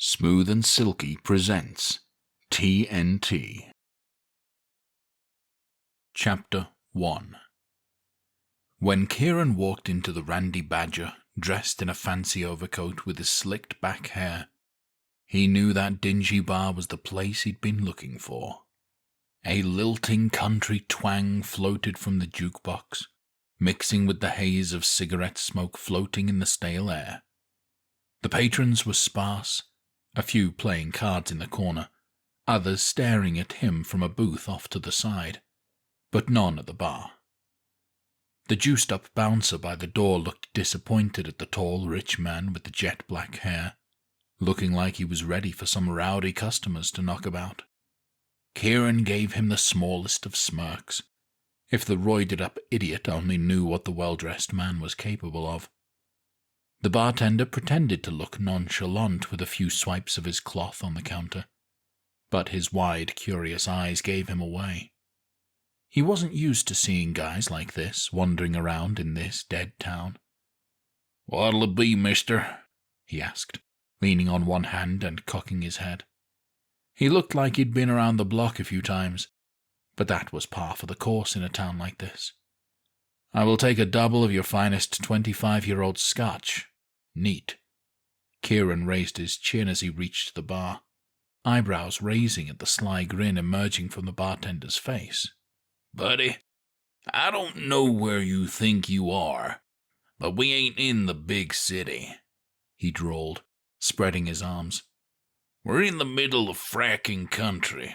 Smoothen Silky presents T.N.T. Chapter 1. When Kieran walked into the Randy Badger, dressed in a fancy overcoat with his slicked back hair, he knew that dingy bar was the place he'd been looking for. A lilting country twang floated from the jukebox, mixing with the haze of cigarette smoke floating in the stale air. The patrons were sparse, a few playing cards in the corner, others staring at him from a booth off to the side, but none at the bar. The juiced-up bouncer by the door looked disappointed at the tall, rich man with the jet-black hair, looking like he was ready for some rowdy customers to knock about. Kieran gave him the smallest of smirks, if the roided-up idiot only knew what the well-dressed man was capable of. The bartender pretended to look nonchalant with a few swipes of his cloth on the counter, but his wide, curious eyes gave him away. He wasn't used to seeing guys like this wandering around in this dead town. "What'll it be, mister?" he asked, leaning on one hand and cocking his head. He looked like he'd been around the block a few times, but that was par for the course in a town like this. "I will take a double of your finest 25-year-old Scotch. Neat." Kieran raised his chin as he reached the bar, eyebrows raising at the sly grin emerging from the bartender's face. "Buddy, I don't know where you think you are, but we ain't in the big city," he drawled, spreading his arms. "We're in the middle of fracking country.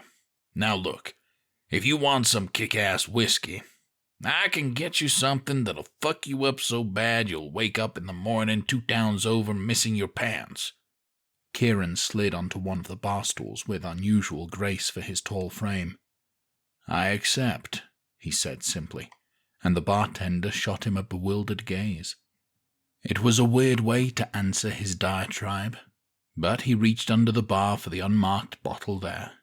Now look, if you want some kick-ass whiskey, I can get you something that'll fuck you up so bad you'll wake up in the morning 2 towns over missing your pants." Kieran slid onto one of the bar stools with unusual grace for his tall frame. "I accept," he said simply, and the bartender shot him a bewildered gaze. It was a weird way to answer his diatribe, but he reached under the bar for the unmarked bottle there.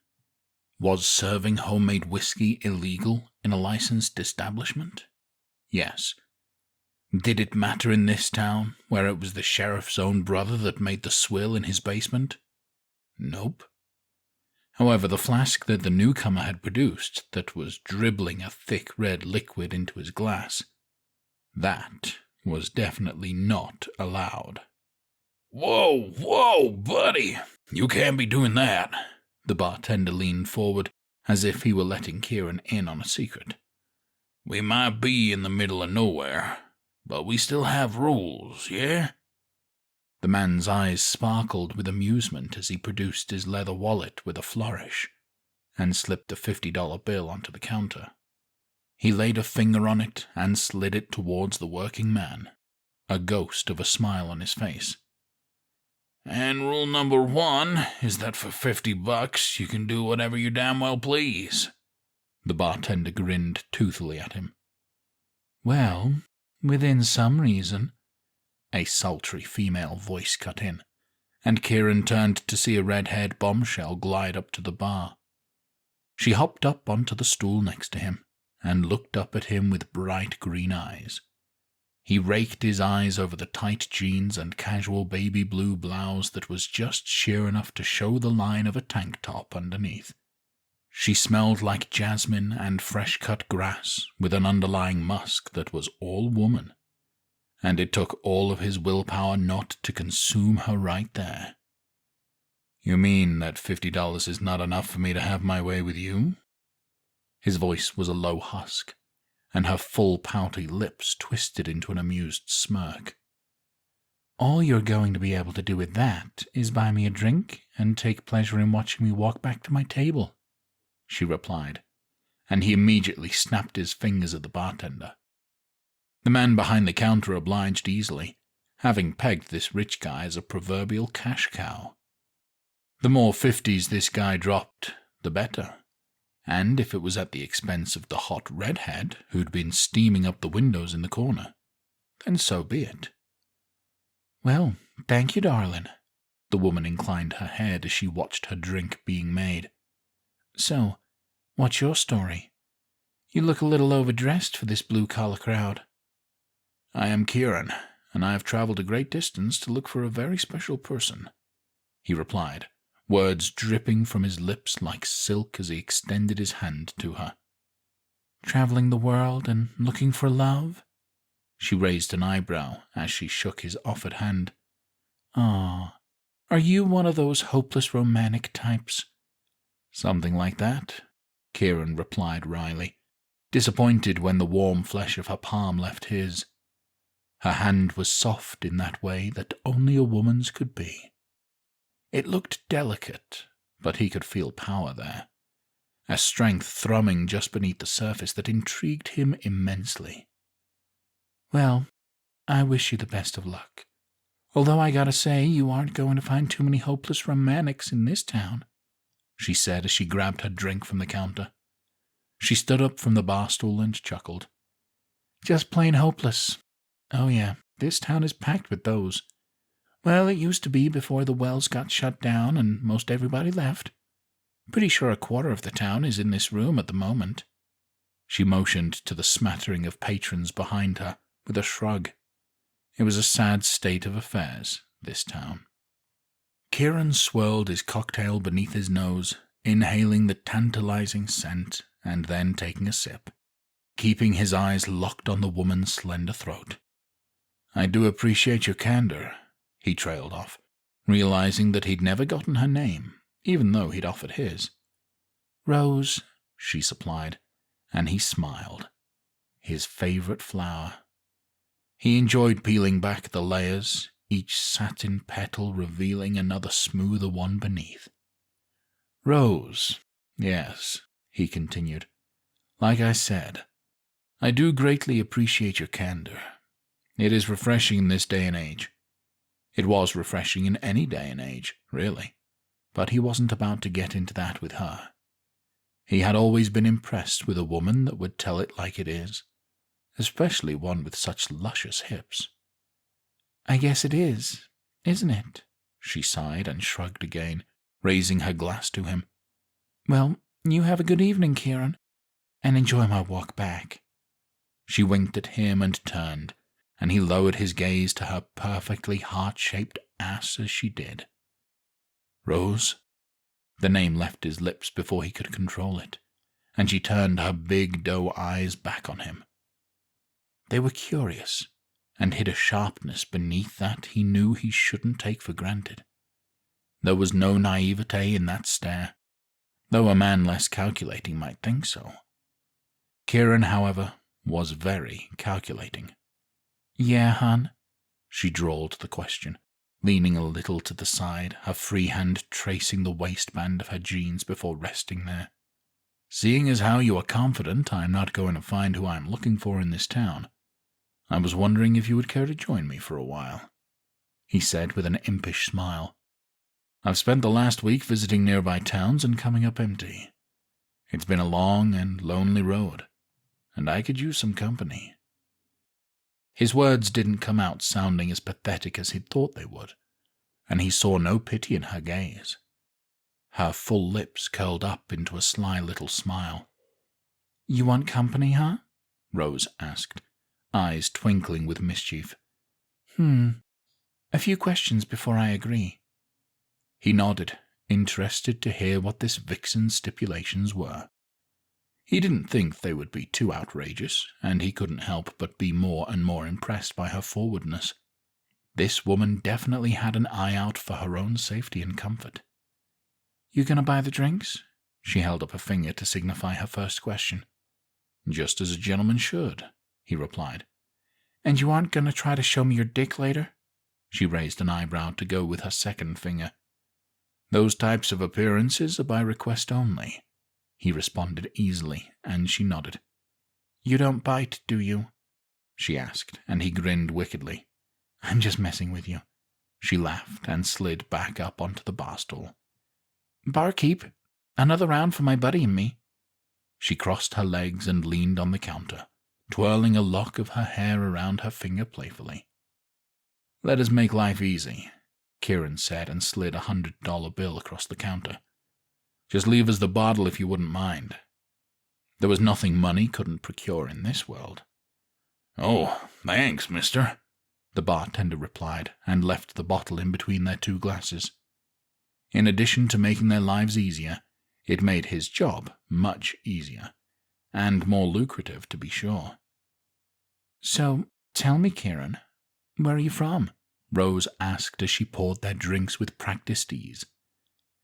Was serving homemade whiskey illegal in a licensed establishment? Yes. Did it matter in this town, where it was the sheriff's own brother that made the swill in his basement? Nope. However, the flask that the newcomer had produced that was dribbling a thick red liquid into his glass, that was definitely not allowed. Whoa, buddy! You can't be doing that." The bartender leaned forward, as if he were letting Kieran in on a secret. "We might be in the middle of nowhere, but we still have rules, yeah?" The man's eyes sparkled with amusement as he produced his leather wallet with a flourish, and slipped a $50 bill onto the counter. He laid a finger on it and slid it towards the working man, a ghost of a smile on his face. "And rule number 1 is that for $50 you can do whatever you damn well please." The bartender grinned toothily at him. "Well, within some reason," a sultry female voice cut in, and Kieran turned to see a red-haired bombshell glide up to the bar. She hopped up onto the stool next to him and looked up at him with bright green eyes. He raked his eyes over the tight jeans and casual baby blue blouse that was just sheer enough to show the line of a tank top underneath. She smelled like jasmine and fresh-cut grass with an underlying musk that was all woman, and it took all of his willpower not to consume her right there. "You mean that $50 is not enough for me to have my way with you?" His voice was a low husk, and her full pouty lips twisted into an amused smirk. "All you're going to be able to do with that is buy me a drink and take pleasure in watching me walk back to my table," she replied, and he immediately snapped his fingers at the bartender. The man behind the counter obliged easily, having pegged this rich guy as a proverbial cash cow. The more 50s this guy dropped, the better. And if it was at the expense of the hot redhead who'd been steaming up the windows in the corner, then so be it. "Well, thank you, darling." The woman inclined her head as she watched her drink being made. "So, what's your story? You look a little overdressed for this blue-collar crowd." "I am Kieran, and I have traveled a great distance to look for a very special person." he replied, words dripping from his lips like silk as he extended his hand to her. Traveling the world and looking for love? She raised an eyebrow as she shook his offered hand. Ah, are you one of those hopeless romantic types? Something like that, Kieran replied wryly, disappointed when the warm flesh of her palm left his. Her hand was soft in that way that only a woman's could be. It looked delicate, but he could feel power there, a strength thrumming just beneath the surface that intrigued him immensely. Well, I wish you the best of luck. Although I gotta say, you aren't going to find too many hopeless romantics in this town, she said as she grabbed her drink from the counter. She stood up from the bar stool and chuckled. Just plain hopeless. Oh yeah, this town is packed with those. Well, it used to be before the wells got shut down and most everybody left. Pretty sure a quarter of the town is in this room at the moment. She motioned to the smattering of patrons behind her with a shrug. It was a sad state of affairs, this town. Kieran swirled his cocktail beneath his nose, inhaling the tantalizing scent and then taking a sip, keeping his eyes locked on the woman's slender throat. I do appreciate your candor, he trailed off, realizing that he'd never gotten her name, even though he'd offered his. Rose, she supplied, and he smiled. His favorite flower. He enjoyed peeling back the layers, each satin petal revealing another smoother one beneath. Rose, yes, he continued. Like I said, I do greatly appreciate your candor. It is refreshing in this day and age. It was refreshing in any day and age, really, but he wasn't about to get into that with her. He had always been impressed with a woman that would tell it like it is, especially one with such luscious hips. I guess it is, isn't it? She sighed and shrugged again, raising her glass to him. Well, you have a good evening, Kieran, and enjoy my walk back. She winked at him and turned, and he lowered his gaze to her perfectly heart-shaped ass as she did. Rose? The name left his lips before he could control it, and she turned her big doe eyes back on him. They were curious, and hid a sharpness beneath that he knew he shouldn't take for granted. There was no naivete in that stare, though a man less calculating might think so. Kieran, however, was very calculating. Yeah, hon? She drawled the question, leaning a little to the side, her free hand tracing the waistband of her jeans before resting there. Seeing as how you are confident I am not going to find who I am looking for in this town, I was wondering if you would care to join me for a while, he said with an impish smile. I've spent the last week visiting nearby towns and coming up empty. It's been a long and lonely road, and I could use some company. His words didn't come out sounding as pathetic as he'd thought they would, and he saw no pity in her gaze. Her full lips curled up into a sly little smile. You want company, huh? Rose asked, eyes twinkling with mischief. A few questions before I agree. He nodded, interested to hear what this vixen's stipulations were. He didn't think they would be too outrageous, and he couldn't help but be more and more impressed by her forwardness. This woman definitely had an eye out for her own safety and comfort. You gonna buy the drinks? She held up a finger to signify her first question. Just as a gentleman should, he replied. And you aren't gonna try to show me your dick later? She raised an eyebrow to go with her second finger. Those types of appearances are by request only, he responded easily, and she nodded. You don't bite, do you? She asked, and he grinned wickedly. I'm just messing with you. She laughed and slid back up onto the bar stool. Barkeep, another round for my buddy and me. She crossed her legs and leaned on the counter, twirling a lock of her hair around her finger playfully. Let us make life easy, Kieran said and slid $100 bill across the counter. Just leave us the bottle if you wouldn't mind. There was nothing money couldn't procure in this world. Oh, thanks, mister, the bartender replied, and left the bottle in between their two glasses. In addition to making their lives easier, it made his job much easier, and more lucrative to be sure. So, tell me, Kieran, where are you from? Rose asked as she poured their drinks with practiced ease.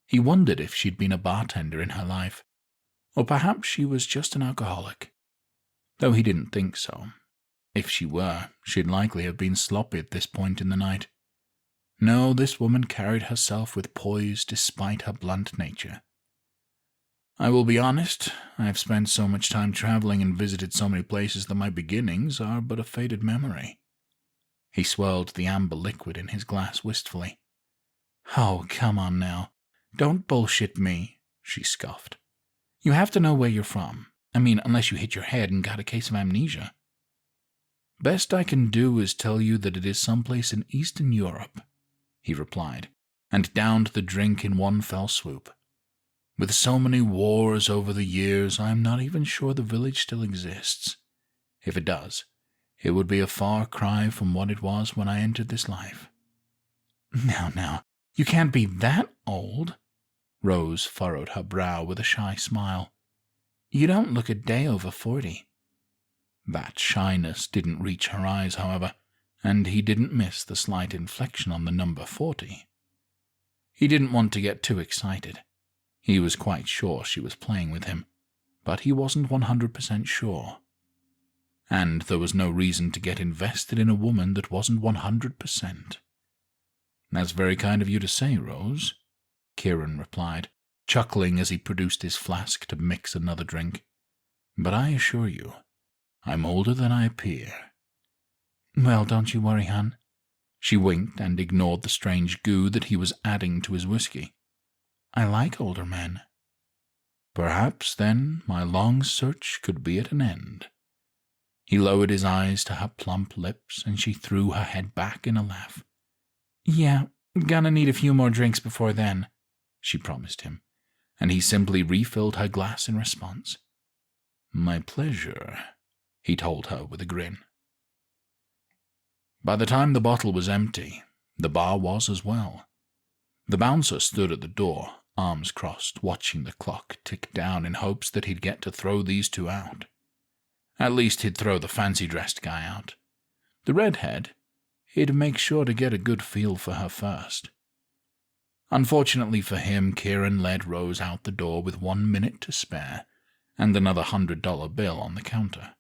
He wondered if she'd been a bartender in her life, or perhaps she was just an alcoholic. Though he didn't think so. If she were, she'd likely have been sloppy at this point in the night. No, this woman carried herself with poise despite her blunt nature. I will be honest, I've spent so much time traveling and visited so many places that my beginnings are but a faded memory. He swirled the amber liquid in his glass wistfully. Oh, come on now. Don't bullshit me, she scoffed. You have to know where you're from. I mean, unless you hit your head and got a case of amnesia. Best I can do is tell you that it is someplace in Eastern Europe, he replied, and downed the drink in one fell swoop. With so many wars over the years, I am not even sure the village still exists. If it does, it would be a far cry from what it was when I entered this life. Now, you can't be that old. Rose furrowed her brow with a shy smile. You don't look a day over 40. That shyness didn't reach her eyes, however, and he didn't miss the slight inflection on the number 40. He didn't want to get too excited. He was quite sure she was playing with him, but he wasn't 100% sure. And there was no reason to get invested in a woman that wasn't 100%. That's very kind of you to say, Rose, Kieran replied, chuckling as he produced his flask to mix another drink. But I assure you, I'm older than I appear. Well, don't you worry, hon. She winked and ignored the strange goo that he was adding to his whiskey. I like older men. Perhaps, then, my long search could be at an end. He lowered his eyes to her plump lips, and she threw her head back in a laugh. Yeah, gonna need a few more drinks before then, she promised him, and he simply refilled her glass in response. My pleasure, he told her with a grin. By the time the bottle was empty, the bar was as well. The bouncer stood at the door, arms crossed, watching the clock tick down in hopes that he'd get to throw these two out. At least he'd throw the fancy-dressed guy out. The redhead, he'd make sure to get a good feel for her first. Unfortunately for him, Kieran led Rose out the door with 1 minute to spare, and another $100 bill on the counter.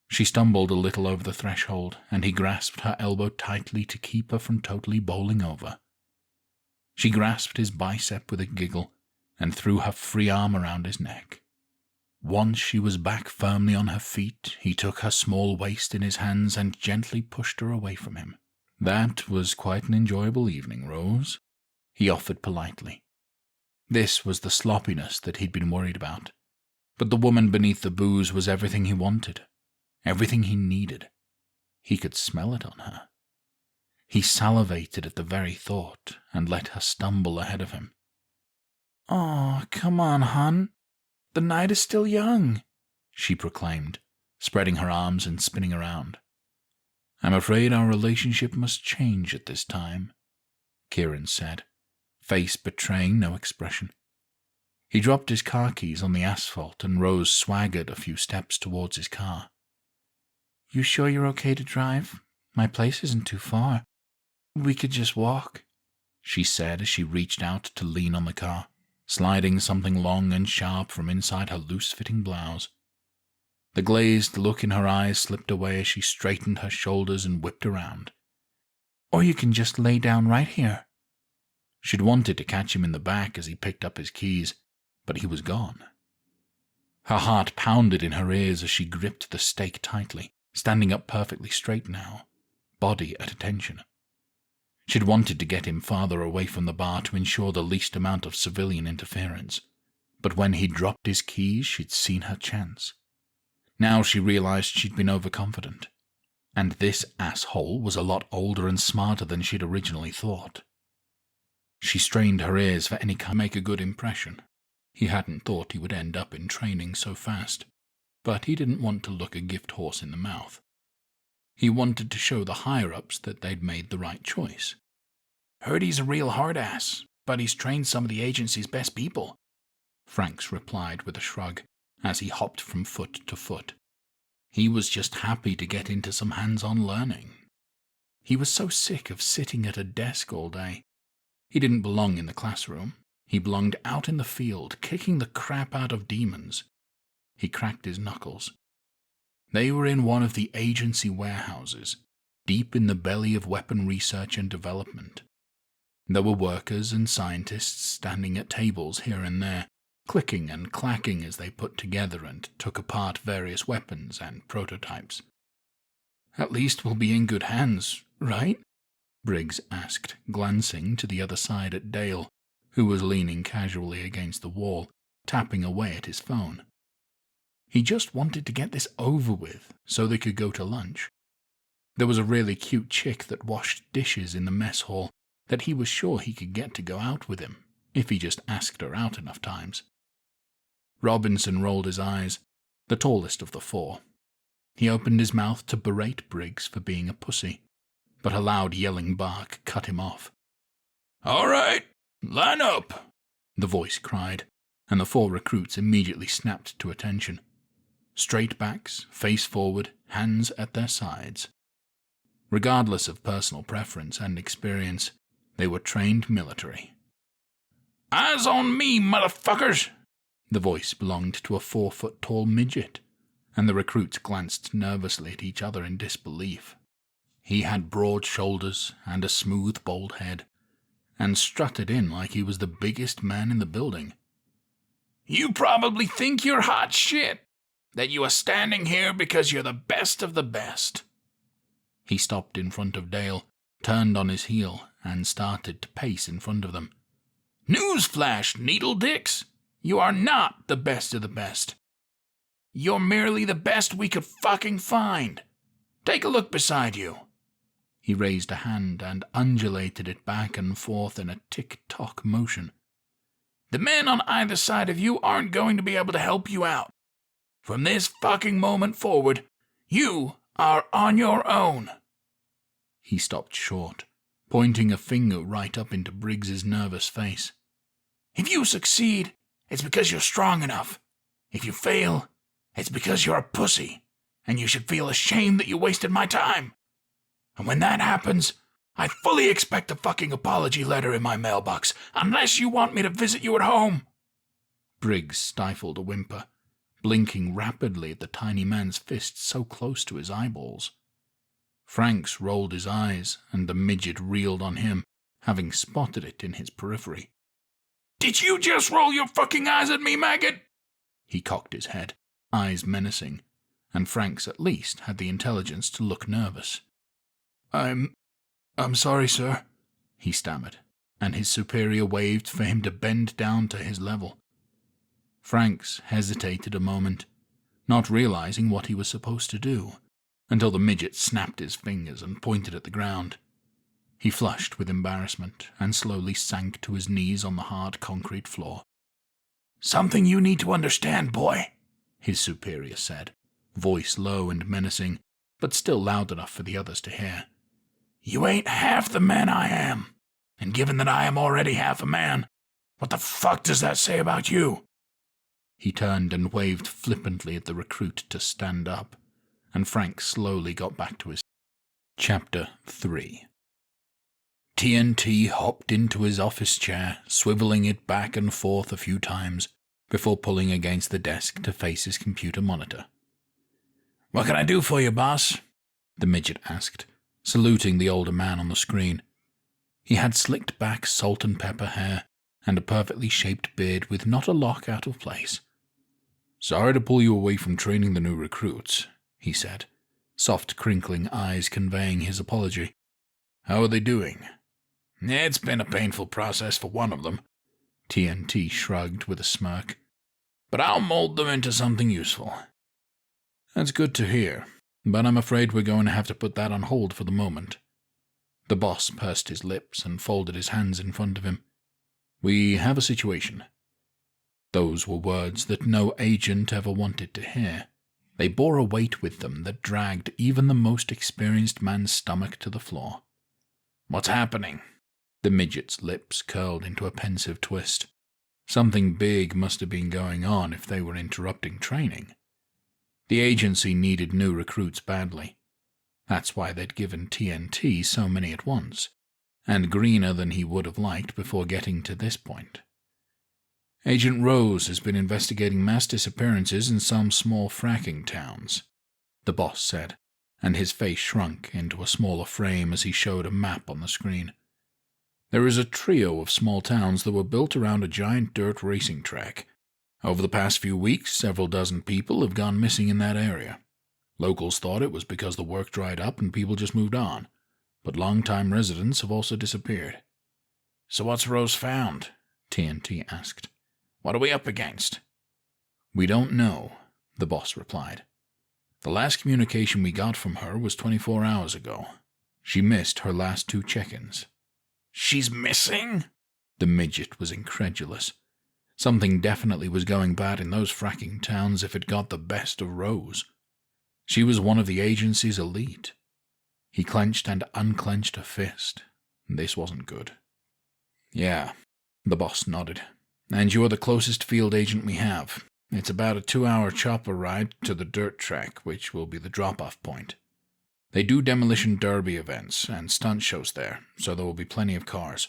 She stumbled a little over the threshold, and he grasped her elbow tightly to keep her from totally bowling over. She grasped his bicep with a giggle and threw her free arm around his neck. Once she was back firmly on her feet, he took her small waist in his hands and gently pushed her away from him. That was quite an enjoyable evening, Rose, he offered politely. This was the sloppiness that he'd been worried about, but the woman beneath the booze was everything he wanted, everything he needed. He could smell it on her. He salivated at the very thought and let her stumble ahead of him. "Aw, come on, hon. The night is still young," she proclaimed, spreading her arms and spinning around. I'm afraid our relationship must change at this time, Kieran said, face betraying no expression. He dropped his car keys on the asphalt and Rose swaggered a few steps towards his car. You sure you're okay to drive? My place isn't too far. We could just walk, she said as she reached out to lean on the car, sliding something long and sharp from inside her loose-fitting blouse. The glazed look in her eyes slipped away as she straightened her shoulders and whipped around. Or you can just lay down right here. She'd wanted to catch him in the back as he picked up his keys, but he was gone. Her heart pounded in her ears as she gripped the stake tightly, standing up perfectly straight now, body at attention. She'd wanted to get him farther away from the bar to ensure the least amount of civilian interference, but when he dropped his keys, she'd seen her chance. Now she realized she'd been overconfident, and this asshole was a lot older and smarter than she'd originally thought. She strained her ears for any kind to make a good impression. He hadn't thought he would end up in training so fast, but he didn't want to look a gift horse in the mouth. He wanted to show the higher-ups that they'd made the right choice. Heard he's a real hard ass. but he's trained some of the agency's best people," Franks replied with a shrug as he hopped from foot to foot. He was just happy to get into some hands-on learning. He was so sick of sitting at a desk all day. He didn't belong in the classroom. He belonged out in the field, kicking the crap out of demons. He cracked his knuckles. They were in one of the agency warehouses, deep in the belly of weapon research and development. There were workers and scientists standing at tables here and there, clicking and clacking as they put together and took apart various weapons and prototypes. "At least we'll be in good hands, right?" Briggs asked, glancing to the other side at Dale, who was leaning casually against the wall, tapping away at his phone. He just wanted to get this over with so they could go to lunch. There was a really cute chick that washed dishes in the mess hall that he was sure he could get to go out with him, if he just asked her out enough times. Robinson rolled his eyes, the tallest of the four. He opened his mouth to berate Briggs for being a pussy, but a loud yelling bark cut him off. "All right, line up," the voice cried, and the four recruits immediately snapped to attention. Straight backs, face forward, hands at their sides. Regardless of personal preference and experience, they were trained military. "Eyes on me, motherfuckers!" The voice belonged to a 4-foot-tall midget, and the recruits glanced nervously at each other in disbelief. He had broad shoulders and a smooth, bald head, and strutted in like he was the biggest man in the building. "You probably think you're hot shit, that you are standing here because you're the best of the best." He stopped in front of Dale, turned on his heel, and started to pace in front of them. "Newsflash, needle dicks! You are not the best of the best. You're merely the best we could fucking find. Take a look beside you." He raised a hand and undulated it back and forth in a tick-tock motion. "The men on either side of you aren't going to be able to help you out. From this fucking moment forward, you are on your own." He stopped short, pointing a finger right up into Briggs's nervous face. "If you succeed, it's because you're strong enough. If you fail, it's because you're a pussy, and you should feel ashamed that you wasted my time. And when that happens, I fully expect a fucking apology letter in my mailbox, unless you want me to visit you at home." Briggs stifled a whimper, blinking rapidly at the tiny man's fist so close to his eyeballs. Franks rolled his eyes, and the midget reeled on him, having spotted it in his periphery. "Did you just roll your fucking eyes at me, maggot?" He cocked his head, eyes menacing, and Franks at least had the intelligence to look nervous. I'm sorry, sir," he stammered, and his superior waved for him to bend down to his level. Franks hesitated a moment, not realizing what he was supposed to do, until the midget snapped his fingers and pointed at the ground. He flushed with embarrassment and slowly sank to his knees on the hard concrete floor. "Something you need to understand, boy," his superior said, voice low and menacing, but still loud enough for the others to hear. "You ain't half the man I am, and given that I am already half a man, what the fuck does that say about you?" He turned and waved flippantly at the recruit to stand up, and Frank slowly got back to his... Chapter 3. T.N.T. hopped into his office chair, swiveling it back and forth a few times, before pulling against the desk to face his computer monitor. "What can I do for you, boss?" the midget asked, saluting the older man on the screen. He had slicked back salt and pepper hair, and a perfectly shaped beard with not a lock out of place. "Sorry to pull you away from training the new recruits," he said, soft crinkling eyes conveying his apology. "How are they doing?" "It's been a painful process for one of them," T.N.T. shrugged with a smirk. "But I'll mold them into something useful." "That's good to hear, but I'm afraid we're going to have to put that on hold for the moment." The boss pursed his lips and folded his hands in front of him. "We have a situation." Those were words that no agent ever wanted to hear. They bore a weight with them that dragged even the most experienced man's stomach to the floor. "What's happening?" The midget's lips curled into a pensive twist. Something big must have been going on if they were interrupting training. The agency needed new recruits badly. That's why they'd given T.N.T. so many at once, and greener than he would have liked before getting to this point. Agent Rose has been investigating mass disappearances in some small fracking towns, the boss said, and his face shrunk into a smaller frame as he showed a map on the screen. There is a trio of small towns that were built around a giant dirt racing track. Over the past few weeks, several dozen people have gone missing in that area. Locals thought it was because the work dried up and people just moved on, but long-time residents have also disappeared. "So what's Rose found?" T.N.T. asked. "What are we up against?" "We don't know," the boss replied. "The last communication we got from her was 24 hours ago. She missed her last 2 check-ins." "She's missing?" The midget was incredulous. Something definitely was going bad in those fracking towns if it got the best of Rose. She was one of the agency's elite. He clenched and unclenched a fist. This wasn't good. "Yeah," the boss nodded. "And you're the closest field agent we have. It's about a 2-hour chopper ride to the dirt track, which will be the drop-off point. They do demolition derby events and stunt shows there, so there will be plenty of cars.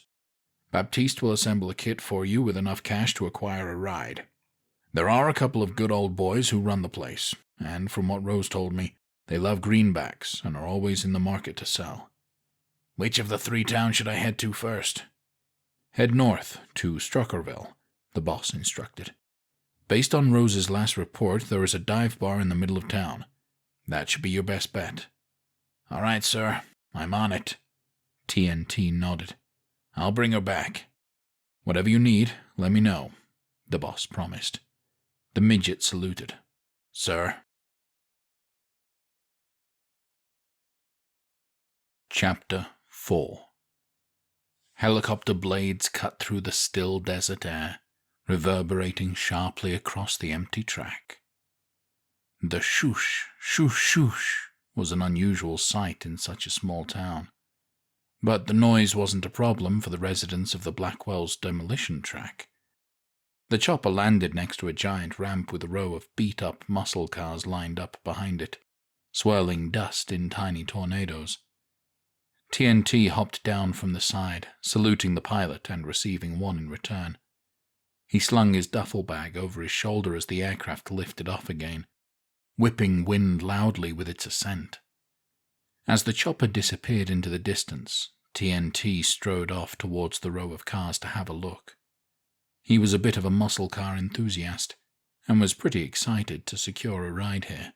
Baptiste will assemble a kit for you with enough cash to acquire a ride. There are a couple of good old boys who run the place, and from what Rose told me, they love greenbacks and are always in the market to sell." "Which of the 3 towns should I head to first?" "Head north to Struckerville," the boss instructed. "Based on Rose's last report, there is a dive bar in the middle of town. That should be your best bet." "All right, sir. I'm on it." T.N.T. nodded. "I'll bring her back." "Whatever you need, let me know," the boss promised. The midget saluted. "Sir." Chapter 4. Helicopter blades cut through the still desert air, reverberating sharply across the empty track. The shoosh, shoosh, shoosh was an unusual sight in such a small town. But the noise wasn't a problem for the residents of the Blackwell's demolition track. The chopper landed next to a giant ramp with a row of beat-up muscle cars lined up behind it, swirling dust in tiny tornadoes. T.N.T. hopped down from the side, saluting the pilot and receiving one in return. He slung his duffel bag over his shoulder as the aircraft lifted off again, whipping wind loudly with its ascent. As the chopper disappeared into the distance, T.N.T. strode off towards the row of cars to have a look. He was a bit of a muscle car enthusiast, and was pretty excited to secure a ride here.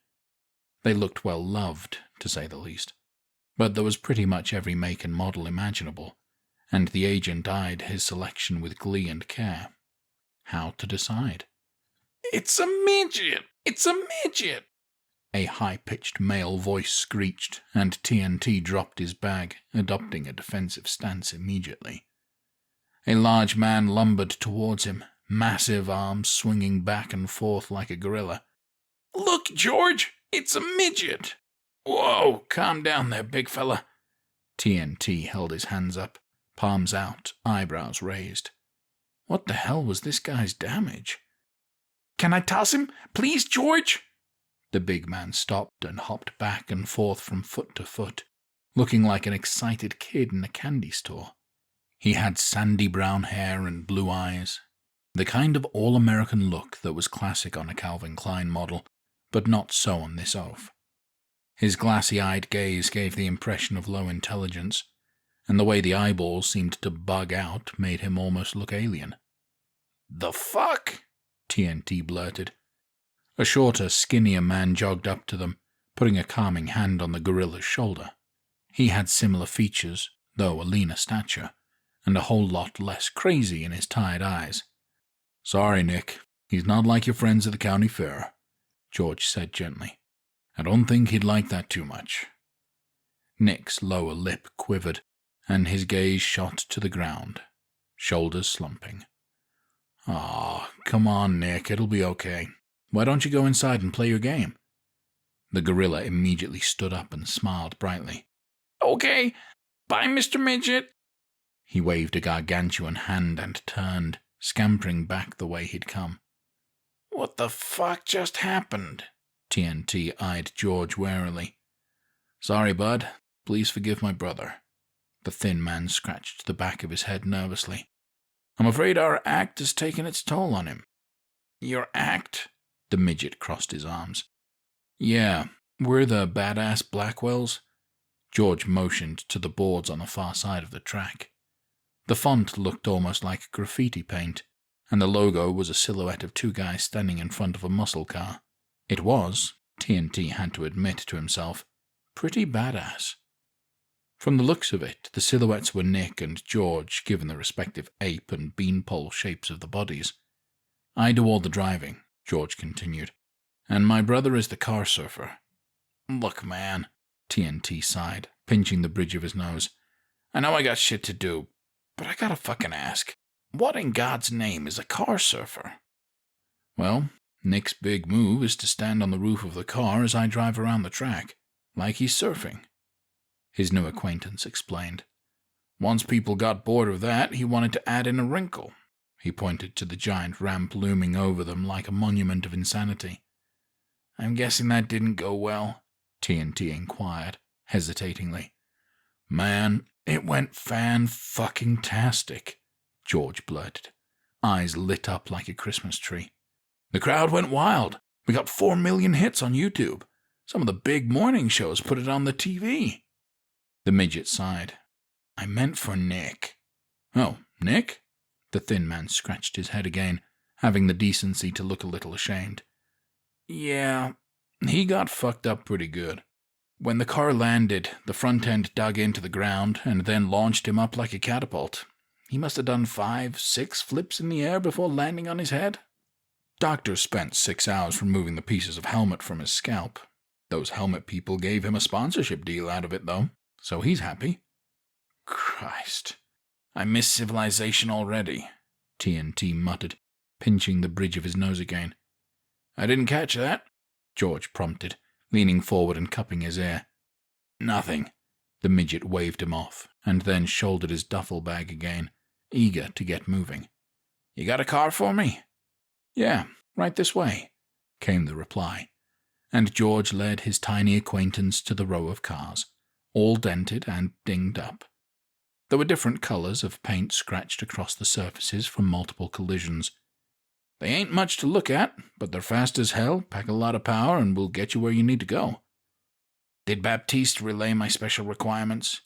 They looked well loved, to say the least, but there was pretty much every make and model imaginable, and the agent eyed his selection with glee and care. How to decide? "It's a midget! It's a midget!" A high-pitched male voice screeched, and T.N.T. dropped his bag, adopting a defensive stance immediately. A large man lumbered towards him, massive arms swinging back and forth like a gorilla. "Look, George! It's a midget!" "Whoa! Calm down there, big fella." T.N.T. held his hands up, palms out, eyebrows raised. What the hell was this guy's damage? "Can I toss him? Please, George?" The big man stopped and hopped back and forth from foot to foot, looking like an excited kid in a candy store. He had sandy brown hair and blue eyes, the kind of all-American look that was classic on a Calvin Klein model, but not so on this oaf. His glassy-eyed gaze gave the impression of low intelligence, and the way the eyeballs seemed to bug out made him almost look alien. "The fuck?" T.N.T. blurted. A shorter, skinnier man jogged up to them, putting a calming hand on the gorilla's shoulder. He had similar features, though a leaner stature, and a whole lot less crazy in his tired eyes. "Sorry, Nick. He's not like your friends at the county fair," George said gently. "I don't think he'd like that too much." Nick's lower lip quivered, and his gaze shot to the ground, shoulders slumping. "Aw, come on, Nick. It'll be okay. Why don't you go inside and play your game?" The gorilla immediately stood up and smiled brightly. "Okay. Bye, Mr. Midget." He waved a gargantuan hand and turned, scampering back the way he'd come. What the fuck just happened? T.N.T. eyed George warily. Sorry, bud. Please forgive my brother. The thin man scratched the back of his head nervously. I'm afraid our act has taken its toll on him. Your act? The midget crossed his arms. Yeah, we're the badass Blackwells. George motioned to the boards on the far side of the track. The font looked almost like graffiti paint, and the logo was a silhouette of two guys standing in front of a muscle car. It was, T.N.T. had to admit to himself, pretty badass. From the looks of it, the silhouettes were Nick and George, given the respective ape and beanpole shapes of the bodies. I do all the driving, George continued, and my brother is the car surfer. Look, man, T.N.T. sighed, pinching the bridge of his nose. I know I got shit to do, but I gotta fucking ask, what in God's name is a car surfer? Well, Nick's big move is to stand on the roof of the car as I drive around the track, like he's surfing. His new acquaintance explained. Once people got bored of that, he wanted to add in a wrinkle. He pointed to the giant ramp looming over them like a monument of insanity. I'm guessing that didn't go well, T.N.T. inquired, hesitatingly. Man, it went fan-fucking-tastic, George blurted, eyes lit up like a Christmas tree. The crowd went wild. We got 4 million hits on YouTube. Some of the big morning shows put it on the TV. The midget sighed. I meant for Nick. Oh, Nick? The thin man scratched his head again, having the decency to look a little ashamed. Yeah, he got fucked up pretty good. When the car landed, the front end dug into the ground and then launched him up like a catapult. He must have done 5-6 flips in the air before landing on his head. Doctors spent 6 hours removing the pieces of helmet from his scalp. Those helmet people gave him a sponsorship deal out of it, though, so he's happy. Christ, I miss civilization already, T.N.T. muttered, pinching the bridge of his nose again. I didn't catch that, George prompted, leaning forward and cupping his ear. Nothing. The midget waved him off, and then shouldered his duffel bag again, eager to get moving. You got a car for me? Yeah, right this way, came the reply, and George led his tiny acquaintance to the row of cars, all dented and dinged up. There were different colors of paint scratched across the surfaces from multiple collisions. They ain't much to look at, but they're fast as hell, pack a lot of power, and will get you where you need to go. Did Baptiste relay my special requirements?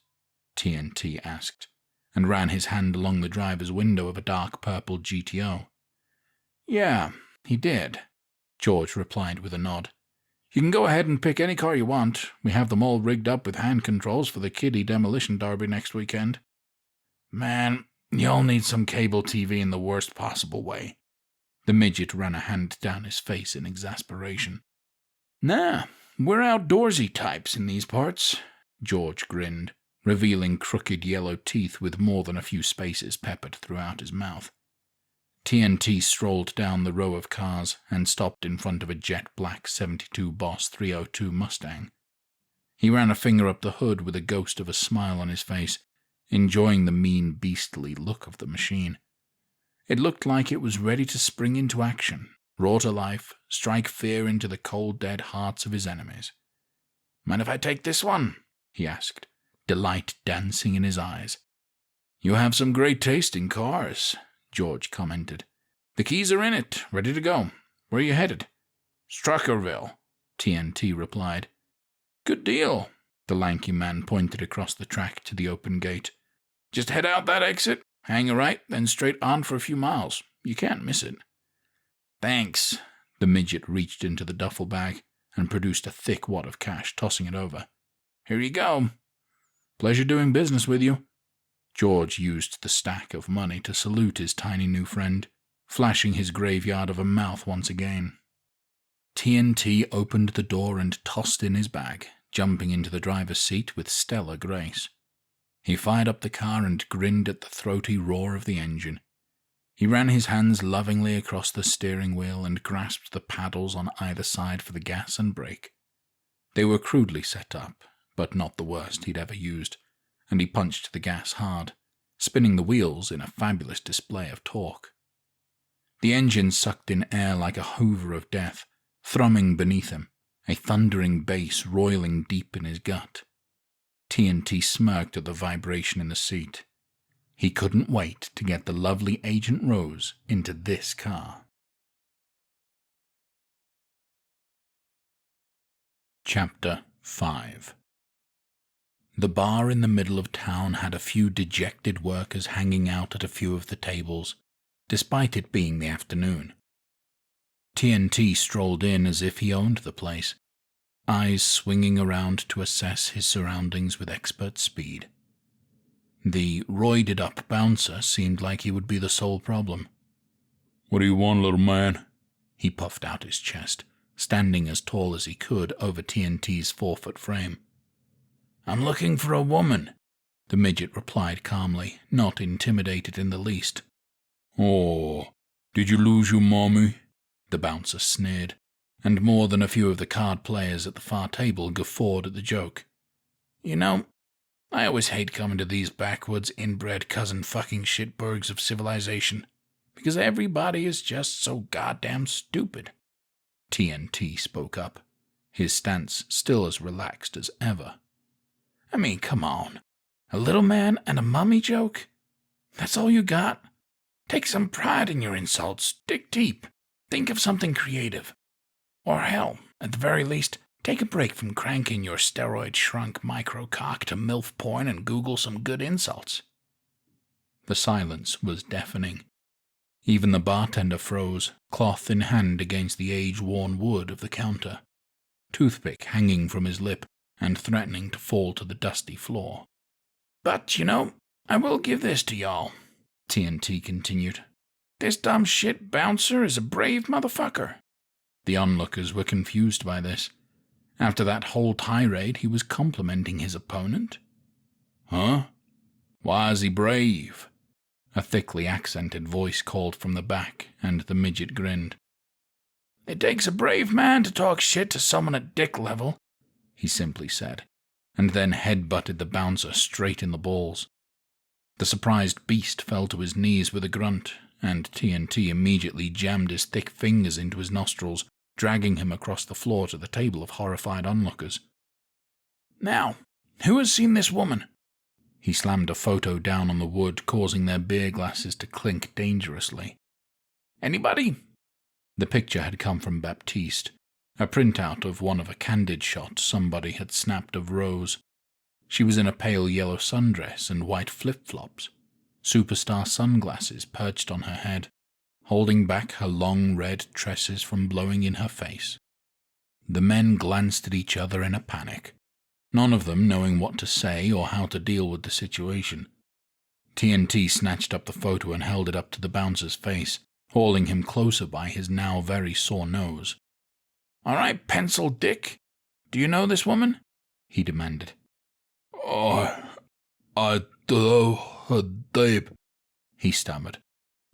T.N.T. asked, and ran his hand along the driver's window of a dark purple GTO. Yeah, he did, George replied with a nod. You can go ahead and pick any car you want. We have them all rigged up with hand controls for the kiddie demolition derby next weekend. Man, you'll need some cable TV in the worst possible way. The midget ran a hand down his face in exasperation. Nah, we're outdoorsy types in these parts, George grinned, revealing crooked yellow teeth with more than a few spaces peppered throughout his mouth. T.N.T. strolled down the row of cars and stopped in front of a jet-black 72 Boss 302 Mustang. He ran a finger up the hood with a ghost of a smile on his face, enjoying the mean, beastly look of the machine. It looked like it was ready to spring into action, roar to life, strike fear into the cold, dead hearts of his enemies. "Mind if I take this one?" he asked, delight dancing in his eyes. "You have some great taste in cars," George commented. "The keys are in it, ready to go. Where are you headed?" "Struckerville," T.N.T. replied. "Good deal." The lanky man pointed across the track to the open gate. "Just head out that exit, hang a right, then straight on for a few miles. You can't miss it." "Thanks." The midget reached into the duffel bag and produced a thick wad of cash, tossing it over. "Here you go." "Pleasure doing business with you." George used the stack of money to salute his tiny new friend, flashing his graveyard of a mouth once again. T.N.T. opened the door and tossed in his bag, jumping into the driver's seat with stellar grace. He fired up the car and grinned at the throaty roar of the engine. He ran his hands lovingly across the steering wheel and grasped the paddles on either side for the gas and brake. They were crudely set up, but not the worst he'd ever used, and he punched the gas hard, spinning the wheels in a fabulous display of torque. The engine sucked in air like a hoover of death, thrumming beneath him, a thundering bass roiling deep in his gut. T.N.T. smirked at the vibration in the seat. He couldn't wait to get the lovely Agent Rose into this car. Chapter 5. The bar in the middle of town had a few dejected workers hanging out at a few of the tables, despite it being the afternoon. T.N.T. strolled in as if he owned the place, eyes swinging around to assess his surroundings with expert speed. The roided-up bouncer seemed like he would be the sole problem. "What do you want, little man?" He puffed out his chest, standing as tall as he could over T.N.T.'s 4-foot frame. "I'm looking for a woman," the midget replied calmly, not intimidated in the least. "Oh, did you lose your mommy?" the bouncer sneered, and more than a few of the card players at the far table guffawed at the joke. "You know, I always hate coming to these backwoods, inbred cousin-fucking shitbergs of civilization, because everybody is just so goddamn stupid." T.N.T. spoke up, his stance still as relaxed as ever. "I mean, come on. A little man and a mummy joke? That's all you got? Take some pride in your insults. Dig deep. Think of something creative. Or hell, at the very least, take a break from cranking your steroid-shrunk micro-cock to MILF porn and Google some good insults." The silence was deafening. Even the bartender froze, cloth in hand against the age-worn wood of the counter, toothpick hanging from his lip and threatening to fall to the dusty floor. "But, you know, I will give this to y'all," T.N.T. continued. "This dumb shit bouncer is a brave motherfucker." The onlookers were confused by this. After that whole tirade, he was complimenting his opponent? "Huh? Why is he brave?" A thickly accented voice called from the back, and the midget grinned. "It takes a brave man to talk shit to someone at dick level," he simply said, and then head-butted the bouncer straight in the balls. The surprised beast fell to his knees with a grunt, and T.N.T. immediately jammed his thick fingers into his nostrils, dragging him across the floor to the table of horrified onlookers. "Now, who has seen this woman?" He slammed a photo down on the wood, causing their beer glasses to clink dangerously. "Anybody?" The picture had come from Baptiste, a printout of one of a candid shot somebody had snapped of Rose. She was in a pale yellow sundress and white flip-flops, superstar sunglasses perched on her head, holding back her long red tresses from blowing in her face. The men glanced at each other in a panic, none of them knowing what to say or how to deal with the situation. T.N.T. snatched up the photo and held it up to the bouncer's face, hauling him closer by his now very sore nose. "All right, pencil dick. Do you know this woman?" he demanded. I don't know, Dave," he stammered,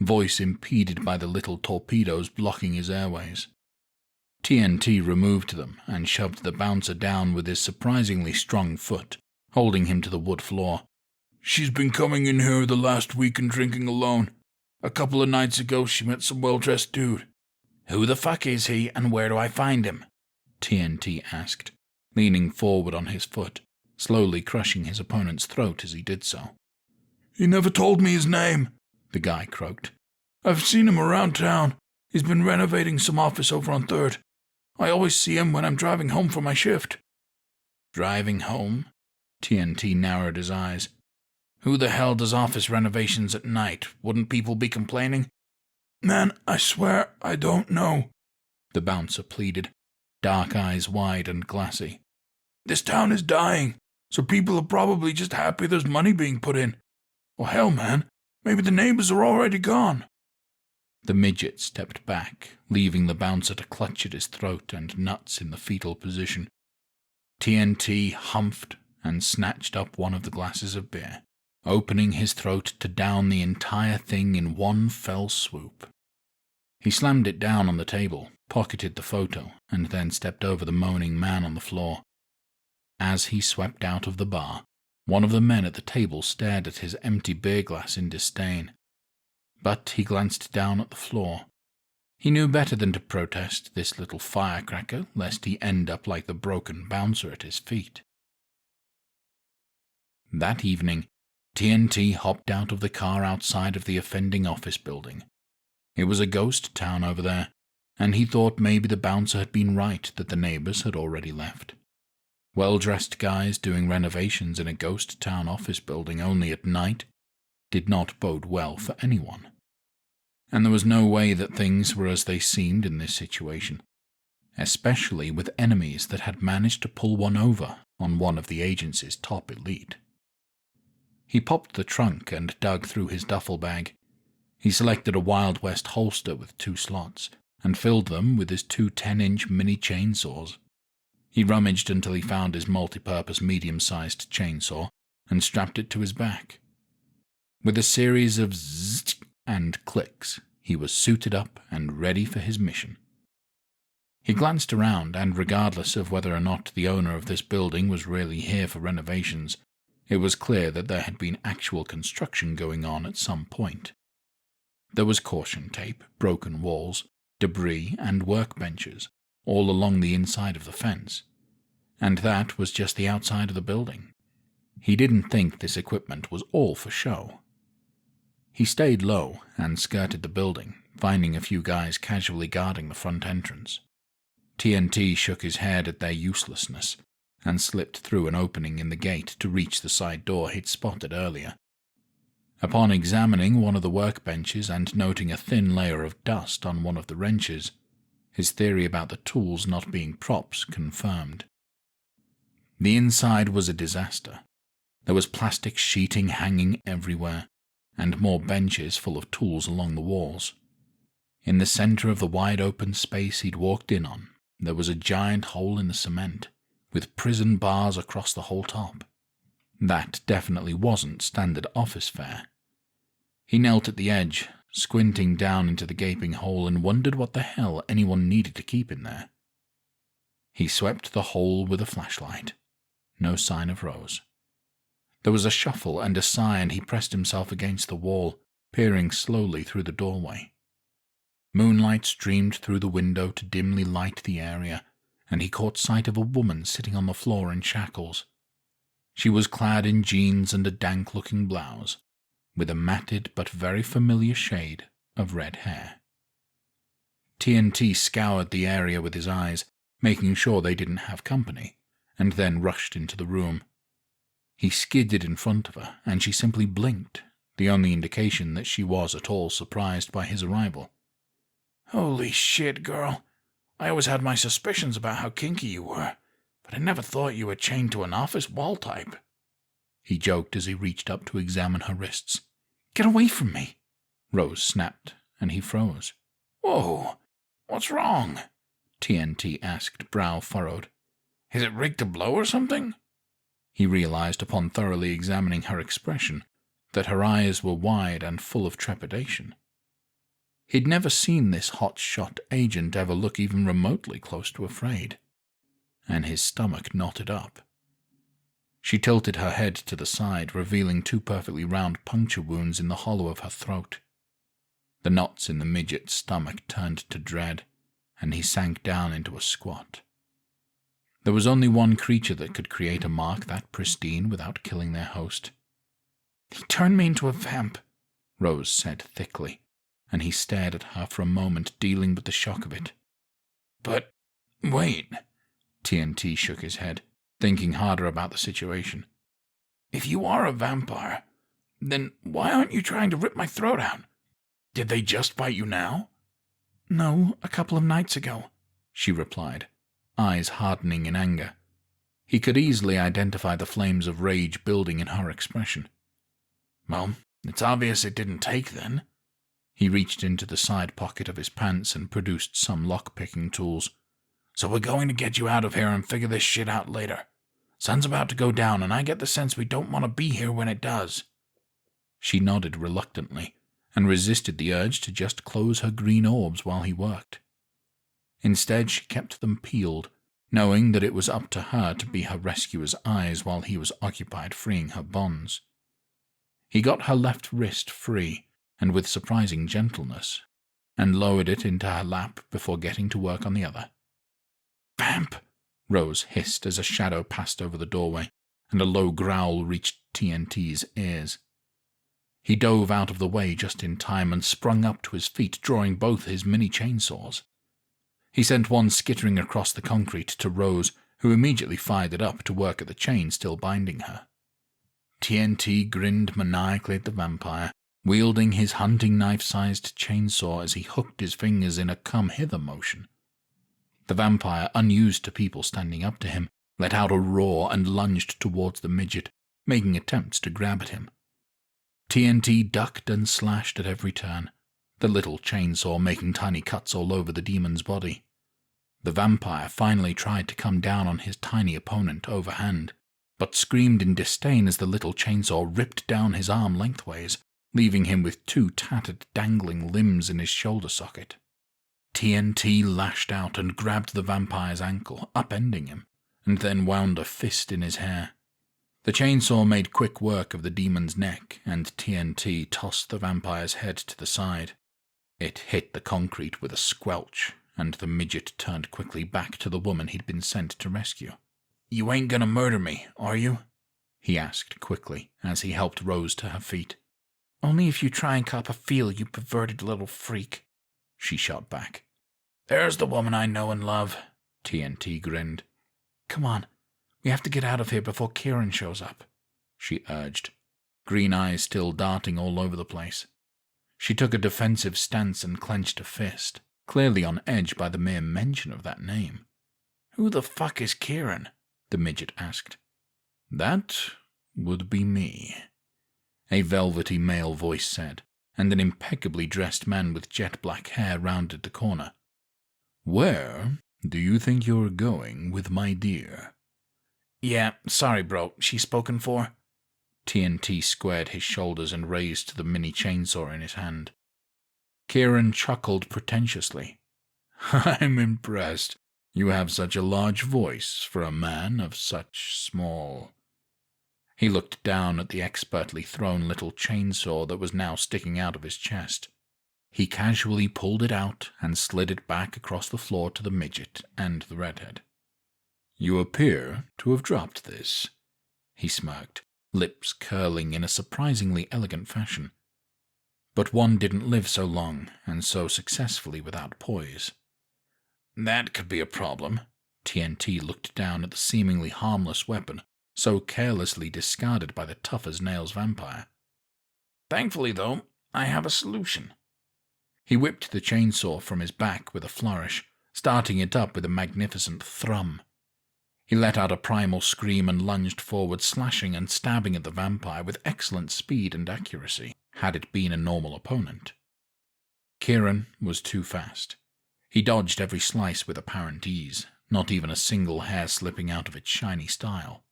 voice impeded by the little torpedoes blocking his airways. T.N.T. removed them and shoved the bouncer down with his surprisingly strong foot, holding him to the wood floor. "She's been coming in here the last week and drinking alone. A couple of nights ago she met some well-dressed dude." "Who the fuck is he, and where do I find him?" T.N.T. asked, leaning forward on his foot, slowly crushing his opponent's throat as he did so. "He never told me his name," the guy croaked. "I've seen him around town. He's been renovating some office over on 3rd. I always see him when I'm driving home from my shift." "Driving home?" T.N.T. narrowed his eyes. "Who the hell does office renovations at night? Wouldn't people be complaining?" "Man, I swear I don't know," the bouncer pleaded, dark eyes wide and glassy. "This town is dying, so people are probably just happy there's money being put in. Well, hell, man, maybe the neighbors are already gone." The midget stepped back, leaving the bouncer to clutch at his throat and nuts in the fetal position. T.N.T. humphed and snatched up one of the glasses of beer, opening his throat to down the entire thing in one fell swoop. He slammed it down on the table, pocketed the photo, and then stepped over the moaning man on the floor. As he swept out of the bar, One of the men at the table stared at his empty beer glass in disdain, but he glanced down at the floor. He knew better than to protest this little firecracker, lest he end up like the broken bouncer at his feet. That evening, T.N.T. hopped out of the car outside of the offending office building. It was a ghost town over there, and he thought maybe the bouncer had been right that the neighbors had already left. Well-dressed guys doing renovations in a ghost town office building only at night did not bode well for anyone. And there was no way that things were as they seemed in this situation, especially with enemies that had managed to pull one over on one of the agency's top elite. He popped the trunk and dug through his duffel bag. He selected a Wild West holster with 2 slots and filled them with his 2 10-inch mini chainsaws. He rummaged until he found his multi-purpose medium-sized chainsaw and strapped it to his back. With a series of zzz and clicks, he was suited up and ready for his mission. He glanced around, and regardless of whether or not the owner of this building was really here for renovations, it was clear that there had been actual construction going on at some point. There was caution tape, broken walls, debris, and workbenches all along the inside of the fence, and that was just the outside of the building. He didn't think this equipment was all for show. He stayed low and skirted the building, finding a few guys casually guarding the front entrance. T.N.T. shook his head at their uselessness and slipped through an opening in the gate to reach the side door he'd spotted earlier. Upon examining one of the workbenches and noting a thin layer of dust on one of the wrenches, his theory about the tools not being props confirmed. The inside was a disaster. There was plastic sheeting hanging everywhere, and more benches full of tools along the walls. In the center of the wide-open space he'd walked in on, there was a giant hole in the cement, with prison bars across the whole top. That definitely wasn't standard office fare. He knelt at the edge, squinting down into the gaping hole, and wondered what the hell anyone needed to keep in there. He swept the hole with a flashlight. No sign of Rose. There was a shuffle and a sigh, and he pressed himself against the wall, peering slowly through the doorway. Moonlight streamed through the window to dimly light the area, and he caught sight of a woman sitting on the floor in shackles. She was clad in jeans and a dank-looking blouse, with a matted but very familiar shade of red hair. T.N.T. scoured the area with his eyes, making sure they didn't have company, and then rushed into the room. He skidded in front of her, and she simply blinked, the only indication that she was at all surprised by his arrival. "Holy shit, girl. I always had my suspicions about how kinky you were, but I never thought you were chained to an office wall type," he joked as he reached up to examine her wrists. "Get away from me," Rose snapped, and he froze. "Whoa, what's wrong?" T.N.T. asked, brow furrowed. "Is it rigged to blow or something?" He realized upon thoroughly examining her expression that her eyes were wide and full of trepidation. He'd never seen this hot-shot agent ever look even remotely close to afraid, and his stomach knotted up. She tilted her head to the side, revealing 2 perfectly round puncture wounds in the hollow of her throat. The knots in the midget's stomach turned to dread, and he sank down into a squat. There was only one creature that could create a mark that pristine without killing their host. "He turned me into a vamp," Rose said thickly, and he stared at her for a moment, dealing with the shock of it. "But, wait," T.N.T. shook his head, thinking harder about the situation. "If you are a vampire, then why aren't you trying to rip my throat out? Did they just bite you now?" "No, a couple of nights ago," she replied, eyes hardening in anger. He could easily identify the flames of rage building in her expression. "Well, it's obvious it didn't take then." He reached into the side pocket of his pants and produced some lock-picking tools. "So we're going to get you out of here and figure this shit out later. Sun's about to go down, and I get the sense we don't want to be here when it does." She nodded reluctantly and resisted the urge to just close her green orbs while he worked. Instead, she kept them peeled, knowing that it was up to her to be her rescuer's eyes while he was occupied freeing her bonds. He got her left wrist free, and with surprising gentleness, and lowered it into her lap before getting to work on the other. "Vamp!" Rose hissed as a shadow passed over the doorway, and a low growl reached T.N.T's ears. He dove out of the way just in time and sprung up to his feet, drawing both his mini chainsaws. He sent one skittering across the concrete to Rose, who immediately fired it up to work at the chain still binding her. T.N.T. grinned maniacally at the vampire, wielding his hunting knife-sized chainsaw as he hooked his fingers in a come-hither motion. The vampire, unused to people standing up to him, let out a roar and lunged towards the midget, making attempts to grab at him. T.N.T. ducked and slashed at every turn, the little chainsaw making tiny cuts all over the demon's body. The vampire finally tried to come down on his tiny opponent overhand, but screamed in disdain as the little chainsaw ripped down his arm lengthways, leaving him with two tattered, dangling limbs in his shoulder socket. T.N.T. lashed out and grabbed the vampire's ankle, upending him, and then wound a fist in his hair. The chainsaw made quick work of the demon's neck, and T.N.T. tossed the vampire's head to the side. It hit the concrete with a squelch, and the midget turned quickly back to the woman he'd been sent to rescue. "You ain't gonna murder me, are you?" he asked quickly, as he helped Rose to her feet. "Only if you try and cop a feel, you perverted little freak," she shot back. "There's the woman I know and love," T.N.T. grinned. "Come on, we have to get out of here before Kieran shows up," she urged, green eyes still darting all over the place. She took a defensive stance and clenched a fist, clearly on edge by the mere mention of that name. "Who the fuck is Kieran?" the midget asked. "That would be me," a velvety male voice said, and an impeccably dressed man with jet-black hair rounded the corner. "Where do you think you're going with my dear?" "Yeah, sorry, bro. She's spoken for?" T.N.T. squared his shoulders and raised the mini chainsaw in his hand. Kieran chuckled pretentiously. "I'm impressed. You have such a large voice for a man of such small—" He looked down at the expertly thrown little chainsaw that was now sticking out of his chest. He casually pulled it out and slid it back across the floor to the midget and the redhead. "You appear to have dropped this," he smirked, lips curling in a surprisingly elegant fashion. But one didn't live so long and so successfully without poise. "That could be a problem." T.N.T. looked down at the seemingly harmless weapon, so carelessly discarded by the tough-as-nails vampire. "Thankfully, though, I have a solution." He whipped the chainsaw from his back with a flourish, starting it up with a magnificent thrum. He let out a primal scream and lunged forward, slashing and stabbing at the vampire with excellent speed and accuracy, had it been a normal opponent. Kieran was too fast. He dodged every slice with apparent ease, not even a single hair slipping out of its shiny style.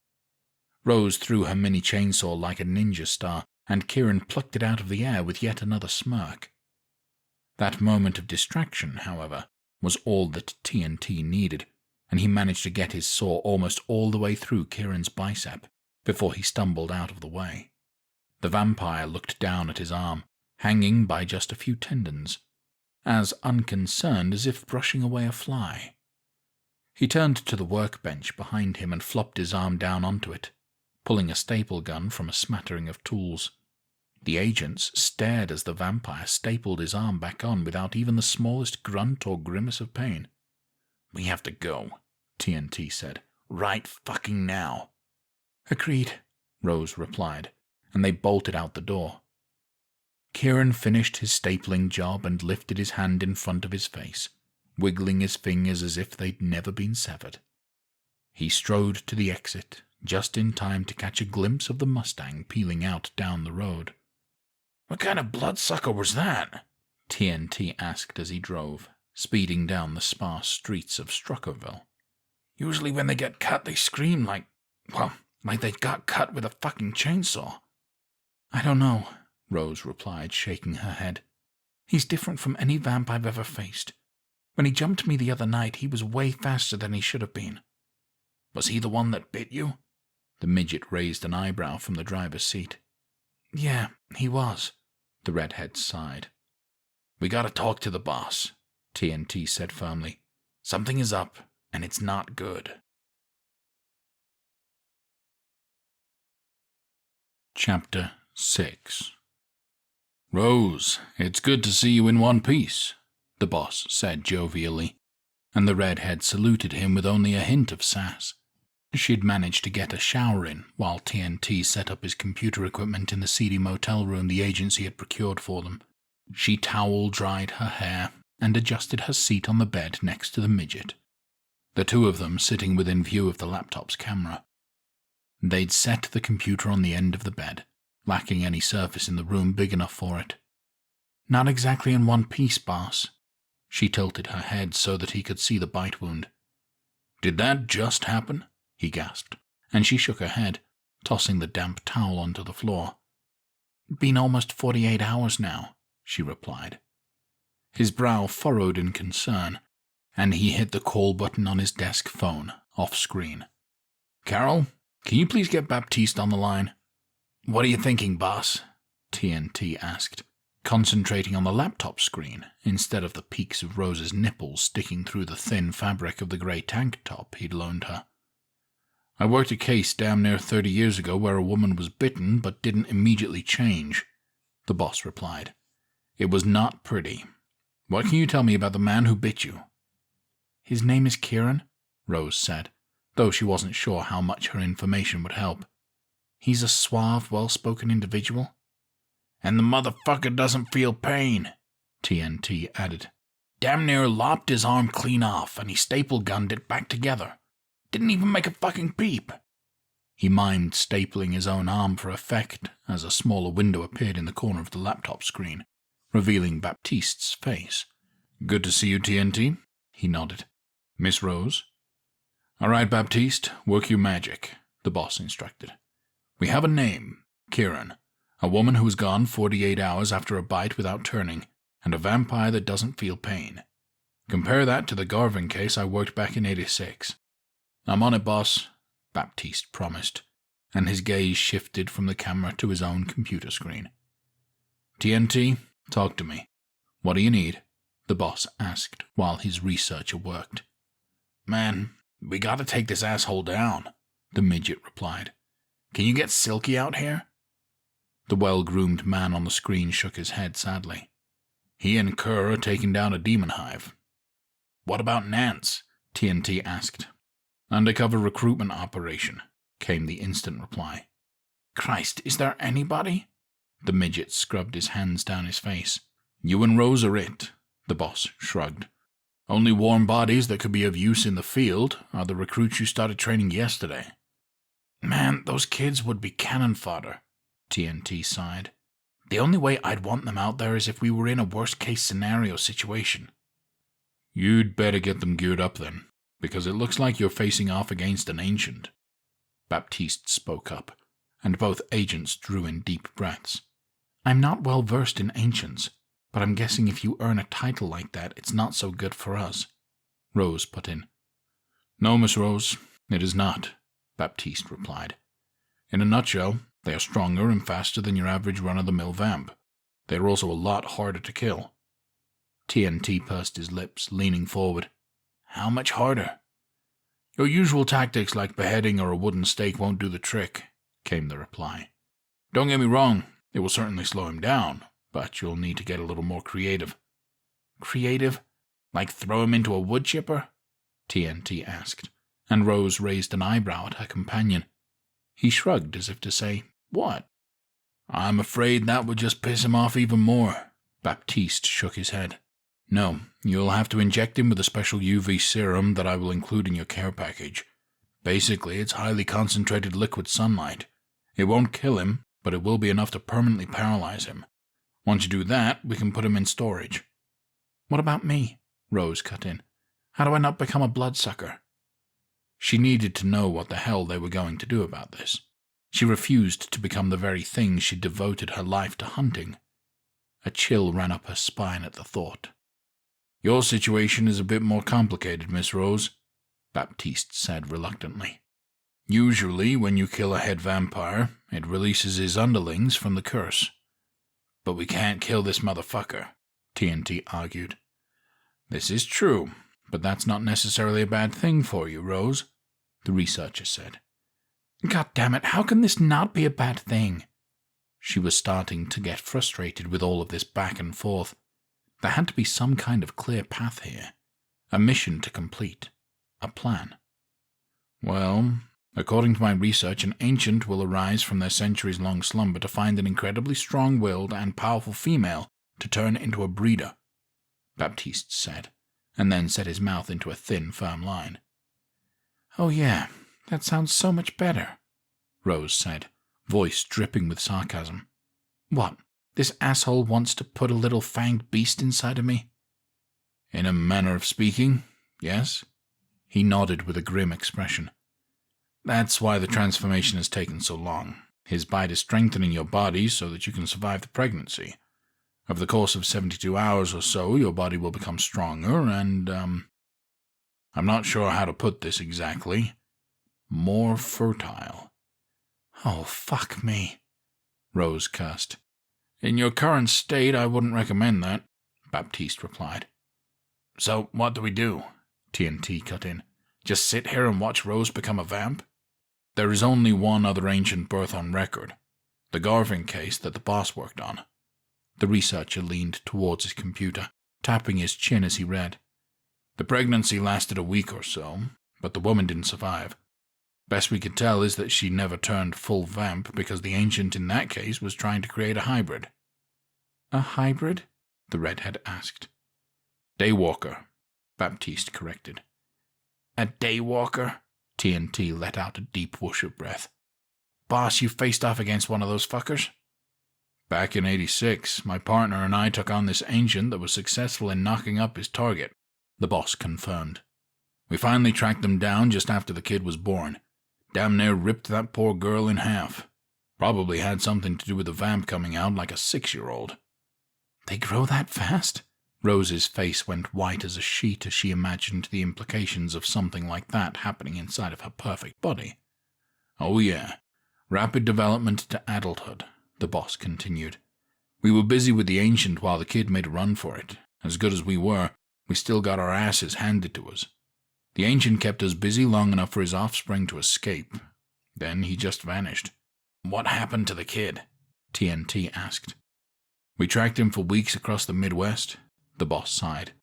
Rose threw her mini chainsaw like a ninja star, and Kieran plucked it out of the air with yet another smirk. That moment of distraction, however, was all that T.N.T. needed, and he managed to get his saw almost all the way through Kieran's bicep before he stumbled out of the way. The vampire looked down at his arm, hanging by just a few tendons, as unconcerned as if brushing away a fly. He turned to the workbench behind him and flopped his arm down onto it, pulling a staple gun from a smattering of tools. The agents stared as the vampire stapled his arm back on without even the smallest grunt or grimace of pain. "We have to go," T.N.T. said. "Right fucking now." "Agreed," Rose replied, and they bolted out the door. Kieran finished his stapling job and lifted his hand in front of his face, wiggling his fingers as if they'd never been severed. He strode to the exit, just in time to catch a glimpse of the Mustang peeling out down the road. "What kind of bloodsucker was that?" T.N.T. asked as he drove, speeding down the sparse streets of Struckerville. "Usually when they get cut, they scream like they got cut with a fucking chainsaw." "I don't know," Rose replied, shaking her head. "He's different from any vamp I've ever faced. When he jumped me the other night, he was way faster than he should have been." Was he the one that bit you?" The midget raised an eyebrow from the driver's seat. "Yeah, he was," the redhead sighed. "We gotta talk to the boss," T.N.T. said firmly. "Something is up, and it's not good." Chapter 6. "Rose, it's good to see you in one piece," the boss said jovially, and the redhead saluted him with only a hint of sass. She'd managed to get a shower in while T.N.T. set up his computer equipment in the seedy motel room the agency had procured for them. She towel-dried her hair and adjusted her seat on the bed next to the midget, the two of them sitting within view of the laptop's camera. They'd set the computer on the end of the bed, lacking any surface in the room big enough for it. "Not exactly in one piece, boss." She tilted her head so that he could see the bite wound. "Did that just happen?" he gasped, and she shook her head, tossing the damp towel onto the floor. "Been almost 48 hours now," she replied. His brow furrowed in concern, and he hit the call button on his desk phone, off-screen. "Carol, can you please get Baptiste on the line?" "What are you thinking, boss?" T.N.T. asked, concentrating on the laptop screen instead of the peaks of Rose's nipples sticking through the thin fabric of the grey tank top he'd loaned her. "I worked a case damn near 30 years ago where a woman was bitten but didn't immediately change," the boss replied. "It was not pretty. What can you tell me about the man who bit you?" "His name is Kieran," Rose said, though she wasn't sure how much her information would help. "He's a suave, well-spoken individual." "And the motherfucker doesn't feel pain," T.N.T. added. "Damn near lopped his arm clean off, and he staple gunned it back together. Didn't even make a fucking peep." He mimed stapling his own arm for effect as a smaller window appeared in the corner of the laptop screen, revealing Baptiste's face. "Good to see you, T.N.T., he nodded. "Miss Rose?" "All right, Baptiste, work your magic," the boss instructed. "We have a name, Kieran, a woman who was gone 48 hours after a bite without turning, and a vampire that doesn't feel pain. Compare that to the Garvin case I worked back in 86. "I'm on it, boss," Baptiste promised, and his gaze shifted from the camera to his own computer screen. "T.N.T., talk to me. What do you need?" the boss asked while his researcher worked. "Man, we gotta take this asshole down," the midget replied. "Can you get Silky out here?" The well-groomed man on the screen shook his head sadly. "He and Kerr are taking down a demon hive." "What about Nance?" T.N.T. asked. "Undercover recruitment operation," came the instant reply. "Christ, is there anybody?" The midget scrubbed his hands down his face. "You and Rose are it," the boss shrugged. "Only warm bodies that could be of use in the field are the recruits you started training yesterday." "Man, those kids would be cannon fodder," T.N.T. sighed. "The only way I'd want them out there is if we were in a worst-case scenario situation." "You'd better get them geared up then, because it looks like you're facing off against an ancient." Baptiste spoke up, and both agents drew in deep breaths. "I'm not well versed in ancients, but I'm guessing if you earn a title like that, it's not so good for us," Rose put in. "No, Miss Rose, it is not," Baptiste replied. "In a nutshell, they are stronger and faster than your average run-of-the-mill vamp. They are also a lot harder to kill." T.N.T. pursed his lips, leaning forward. "How much harder?" "Your usual tactics like beheading or a wooden stake won't do the trick," came the reply. "Don't get me wrong, it will certainly slow him down, but you'll need to get a little more creative." "Creative? Like throw him into a wood chipper?" T.N.T. asked, and Rose raised an eyebrow at her companion. He shrugged as if to say, "What?" "I'm afraid that would just piss him off even more." Baptiste shook his head. "No, you'll have to inject him with a special UV serum that I will include in your care package. Basically, it's highly concentrated liquid sunlight. It won't kill him, but it will be enough to permanently paralyze him. Once you do that, we can put him in storage." "What about me?" Rose cut in. "How do I not become a bloodsucker?" She needed to know what the hell they were going to do about this. She refused to become the very thing she'd devoted her life to hunting. A chill ran up her spine at the thought. "Your situation is a bit more complicated, Miss Rose," Baptiste said reluctantly. Usually, when you kill a head vampire, it releases his underlings from the curse. But we can't kill this motherfucker, T.N.T. argued. This is true, but that's not necessarily a bad thing for you, Rose, the researcher said. God damn it, how can this not be a bad thing? She was starting to get frustrated with all of this back and forth. There had to be some kind of clear path here. A mission to complete. A plan. Well, according to my research, an ancient will arise from their centuries-long slumber to find an incredibly strong-willed and powerful female to turn into a breeder, Baptiste said, and then set his mouth into a thin, firm line. Oh yeah, that sounds so much better, Rose said, voice dripping with sarcasm. What, this asshole wants to put a little fanged beast inside of me? In a manner of speaking, yes. He nodded with a grim expression. That's why the transformation has taken so long. His bite is strengthening your body so that you can survive the pregnancy. Over the course of 72 hours or so, your body will become stronger and, I'm not sure how to put this exactly, more fertile. Oh, fuck me, Rose cursed. In your current state, I wouldn't recommend that, Baptiste replied. So, what do we do? T.N.T. cut in. Just sit here and watch Rose become a vamp? There is only one other ancient birth on record, the Garvin case that the boss worked on. The researcher leaned towards his computer, tapping his chin as he read. The pregnancy lasted a week or so, but the woman didn't survive. Best we could tell is that she never turned full vamp because the ancient in that case was trying to create a hybrid. A hybrid? The redhead asked. Daywalker, Baptiste corrected. A daywalker? T.N.T. let out a deep whoosh of breath. Boss, you faced off against one of those fuckers? Back in 86, my partner and I took on this ancient that was successful in knocking up his target, the boss confirmed. We finally tracked them down just after the kid was born. Damn near ripped that poor girl in half. Probably had something to do with the vamp coming out like a 6-year-old. They grow that fast? Rose's face went white as a sheet as she imagined the implications of something like that happening inside of her perfect body. Oh yeah, rapid development to adulthood, the boss continued. We were busy with the ancient while the kid made a run for it. As good as we were, we still got our asses handed to us. The ancient kept us busy long enough for his offspring to escape. Then he just vanished. What happened to the kid? T.N.T. asked. We tracked him for weeks across the Midwest, the boss sighed.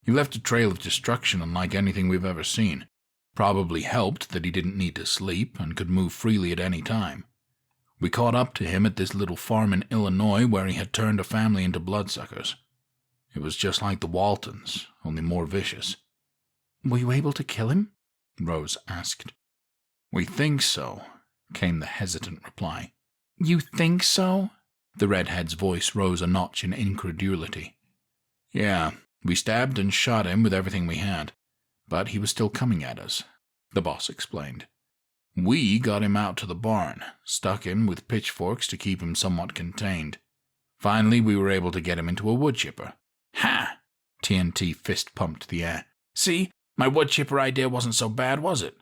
He left a trail of destruction unlike anything we've ever seen. Probably helped that he didn't need to sleep and could move freely at any time. We caught up to him at this little farm in Illinois where he had turned a family into bloodsuckers. It was just like the Waltons, only more vicious. Were you able to kill him? Rose asked. We think so, came the hesitant reply. You think so? The redhead's voice rose a notch in incredulity. Yeah, we stabbed and shot him with everything we had, but he was still coming at us, the boss explained. We got him out to the barn, stuck him with pitchforks to keep him somewhat contained. Finally, we were able to get him into a wood chipper. Ha! T.N.T. fist pumped the air. See, my wood chipper idea wasn't so bad, was it?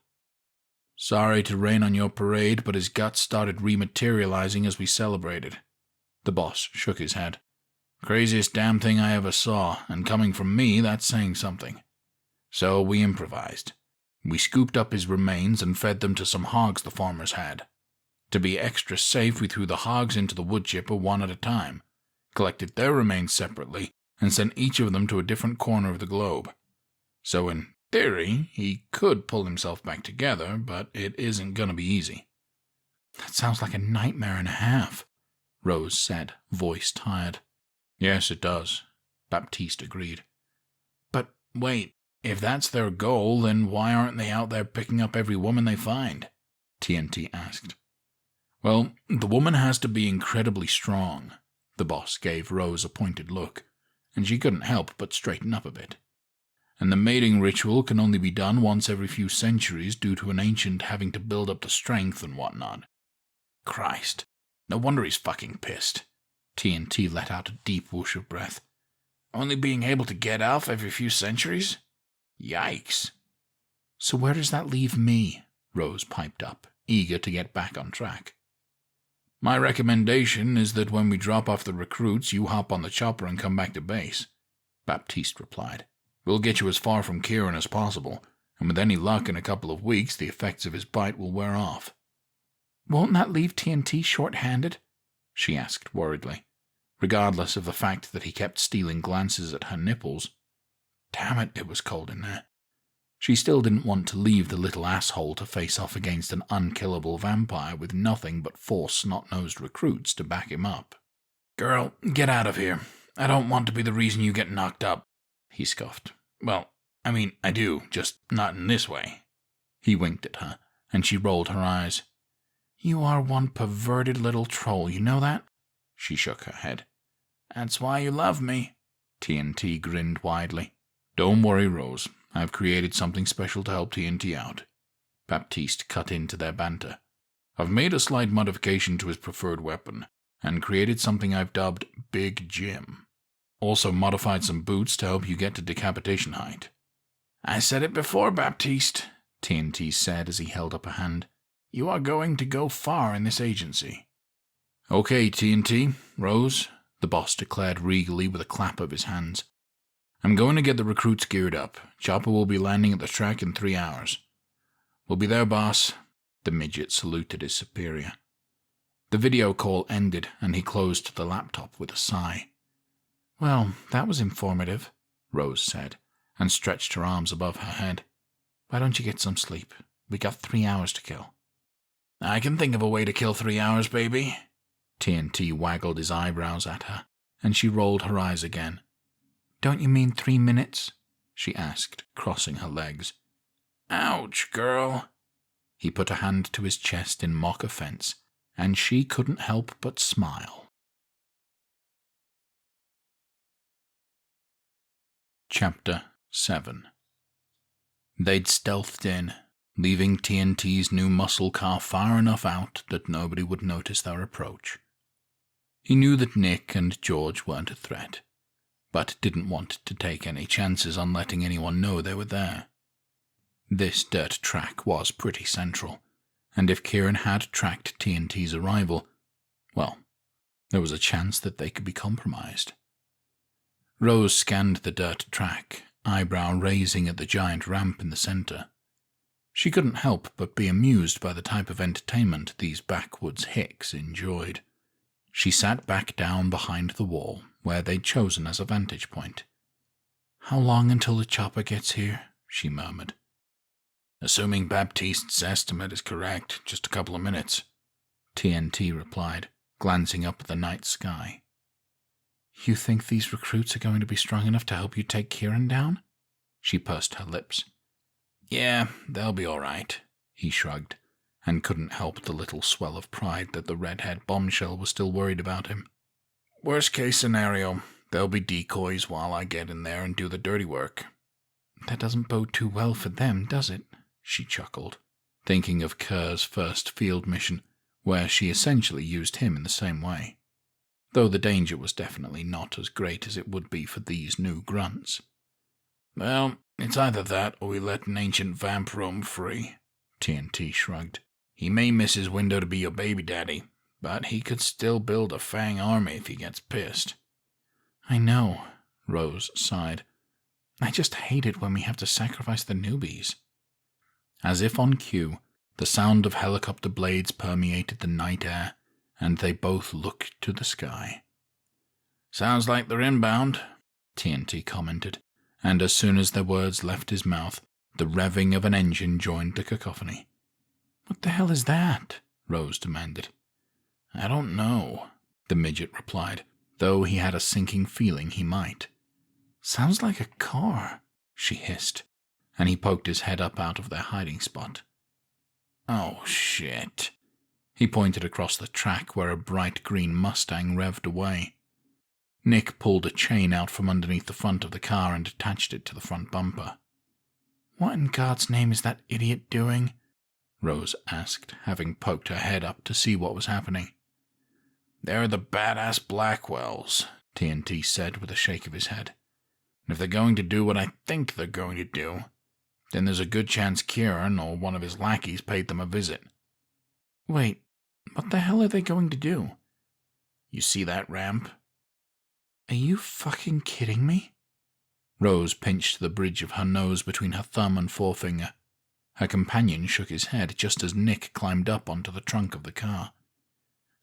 Sorry to rain on your parade, but his guts started rematerializing as we celebrated. The boss shook his head. Craziest damn thing I ever saw, and coming from me, that's saying something. So we improvised. We scooped up his remains and fed them to some hogs the farmers had. To be extra safe, we threw the hogs into the wood chipper one at a time, collected their remains separately, and sent each of them to a different corner of the globe. So in theory, he could pull himself back together, but it isn't going to be easy. That sounds like a nightmare and a half, Rose said, voice tired. Yes, it does, Baptiste agreed. But wait, if that's their goal, then why aren't they out there picking up every woman they find? T.N.T. asked. Well, the woman has to be incredibly strong. The boss gave Rose a pointed look, and she couldn't help but straighten up a bit. And the mating ritual can only be done once every few centuries due to an ancient having to build up the strength and whatnot. Christ, no wonder he's fucking pissed. T.N.T. let out a deep whoosh of breath. Only being able to get off every few centuries? Yikes. So where does that leave me? Rose piped up, eager to get back on track. My recommendation is that when we drop off the recruits, you hop on the chopper and come back to base, Baptiste replied. We'll get you as far from Kieran as possible, and with any luck in a couple of weeks, the effects of his bite will wear off. Won't that leave T.N.T. short-handed? She asked worriedly, regardless of the fact that he kept stealing glances at her nipples. Damn it, it was cold in there. She still didn't want to leave the little asshole to face off against an unkillable vampire with nothing but 4 snot-nosed recruits to back him up. Girl, get out of here. I don't want to be the reason you get knocked up, he scoffed. Well, I mean, I do, just not in this way. He winked at her, and she rolled her eyes. You are one perverted little troll, you know that? She shook her head. That's why you love me. T.N.T. grinned widely. Don't worry, Rose. I've created something special to help T.N.T. out. Baptiste cut into their banter. I've made a slight modification to his preferred weapon, and created something I've dubbed Big Jim. Also modified some boots to help you get to decapitation height. I said it before, Baptiste, T.N.T. said as he held up a hand. You are going to go far in this agency. Okay, T.N.T., Rose, the boss declared regally with a clap of his hands. I'm going to get the recruits geared up. Chopper will be landing at the track in 3 hours. We'll be there, boss. The midget saluted his superior. The video call ended, and he closed the laptop with a sigh. Well, that was informative, Rose said, and stretched her arms above her head. Why don't you get some sleep? We got 3 hours to kill. I can think of a way to kill 3 hours, baby. T.N.T. waggled his eyebrows at her, and she rolled her eyes again. Don't you mean 3 minutes? She asked, crossing her legs. Ouch, girl. He put a hand to his chest in mock offense, and she couldn't help but smile. Chapter 7. They'd stealthed in, leaving T.N.T.'s new muscle car far enough out that nobody would notice their approach. He knew that Nick and George weren't a threat, but didn't want to take any chances on letting anyone know they were there. This dirt track was pretty central, and if Kieran had tracked T.N.T.'s arrival, well, there was a chance that they could be compromised. Rose scanned the dirt track, eyebrow raising at the giant ramp in the center. She couldn't help but be amused by the type of entertainment these backwoods hicks enjoyed. She sat back down behind the wall, where they'd chosen as a vantage point. "How long until the chopper gets here?" she murmured. "Assuming Baptiste's estimate is correct, just a couple of minutes," T.N.T. replied, glancing up at the night sky. "You think these recruits are going to be strong enough to help you take Kieran down?" She pursed her lips. "Yeah, they'll be all right," he shrugged, and couldn't help the little swell of pride that the redhead bombshell was still worried about him. "Worst case scenario, there'll be decoys while I get in there and do the dirty work." "That doesn't bode too well for them, does it?" she chuckled, thinking of Kerr's first field mission, where she essentially used him in the same way, though the danger was definitely not as great as it would be for these new grunts. "Well, it's either that or we let an ancient vamp roam free," T.N.T. shrugged. "He may miss his window to be your baby daddy, but he could still build a Fang army if he gets pissed." "I know," Rose sighed. "I just hate it when we have to sacrifice the newbies." As if on cue, the sound of helicopter blades permeated the night air, and they both looked to the sky. "Sounds like they're inbound," T.N.T. commented, and as soon as their words left his mouth, the revving of an engine joined the cacophony. "What the hell is that?" Rose demanded. "I don't know," the midget replied, though he had a sinking feeling he might. "Sounds like a car," she hissed, and he poked his head up out of their hiding spot. "Oh, shit." He pointed across the track where a bright green Mustang revved away. Nick pulled a chain out from underneath the front of the car and attached it to the front bumper. "What in God's name is that idiot doing?" Rose asked, having poked her head up to see what was happening. "They're the badass Blackwells," T.N.T. said with a shake of his head. "And if they're going to do what I think they're going to do, Then there's a good chance Kieran or one of his lackeys paid them a visit. Wait, what the hell are they going to do? You see that ramp? Are you fucking kidding me? Rose pinched the bridge of her nose between her thumb and forefinger. Her companion shook his head just as Nick climbed up onto the trunk of the car.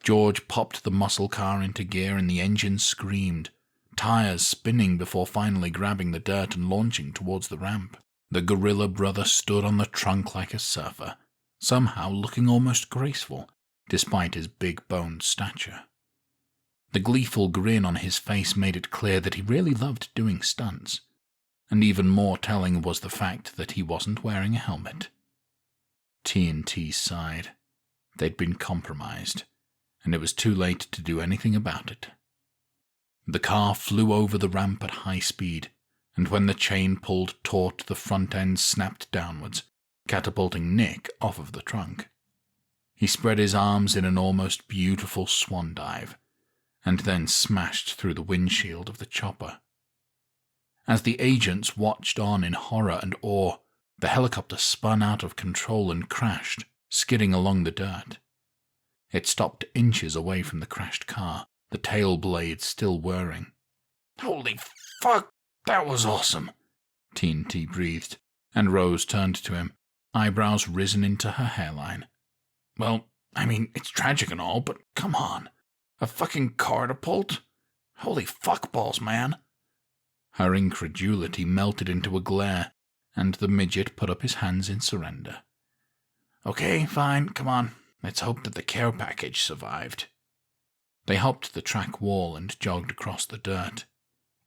George popped the muscle car into gear and the engine screamed, tires spinning before finally grabbing the dirt and launching towards the ramp. The gorilla brother stood on the trunk like a surfer, somehow looking almost graceful, despite his big-boned stature. The gleeful grin on his face made it clear that he really loved doing stunts, and even more telling was the fact that he wasn't wearing a helmet. T.N.T. sighed. They'd been compromised, and it was too late to do anything about it. The car flew over the ramp at high speed, and when the chain pulled taut, the front end snapped downwards, catapulting Nick off of the trunk. He spread his arms in an almost beautiful swan dive, and then smashed through the windshield of the chopper. As the agents watched on in horror and awe, the helicopter spun out of control and crashed, skidding along the dirt. It stopped inches away from the crashed car, the tail blades still whirring. "Holy fuck, that was awesome," T.N.T. breathed, and Rose turned to him, eyebrows risen into her hairline. "Well, I mean, it's tragic and all, but come on. A fucking catapult? Holy fuckballs, man." Her incredulity melted into a glare, and the midget put up his hands in surrender. "Okay, fine, come on. Let's hope that the care package survived." They hopped the track wall and jogged across the dirt.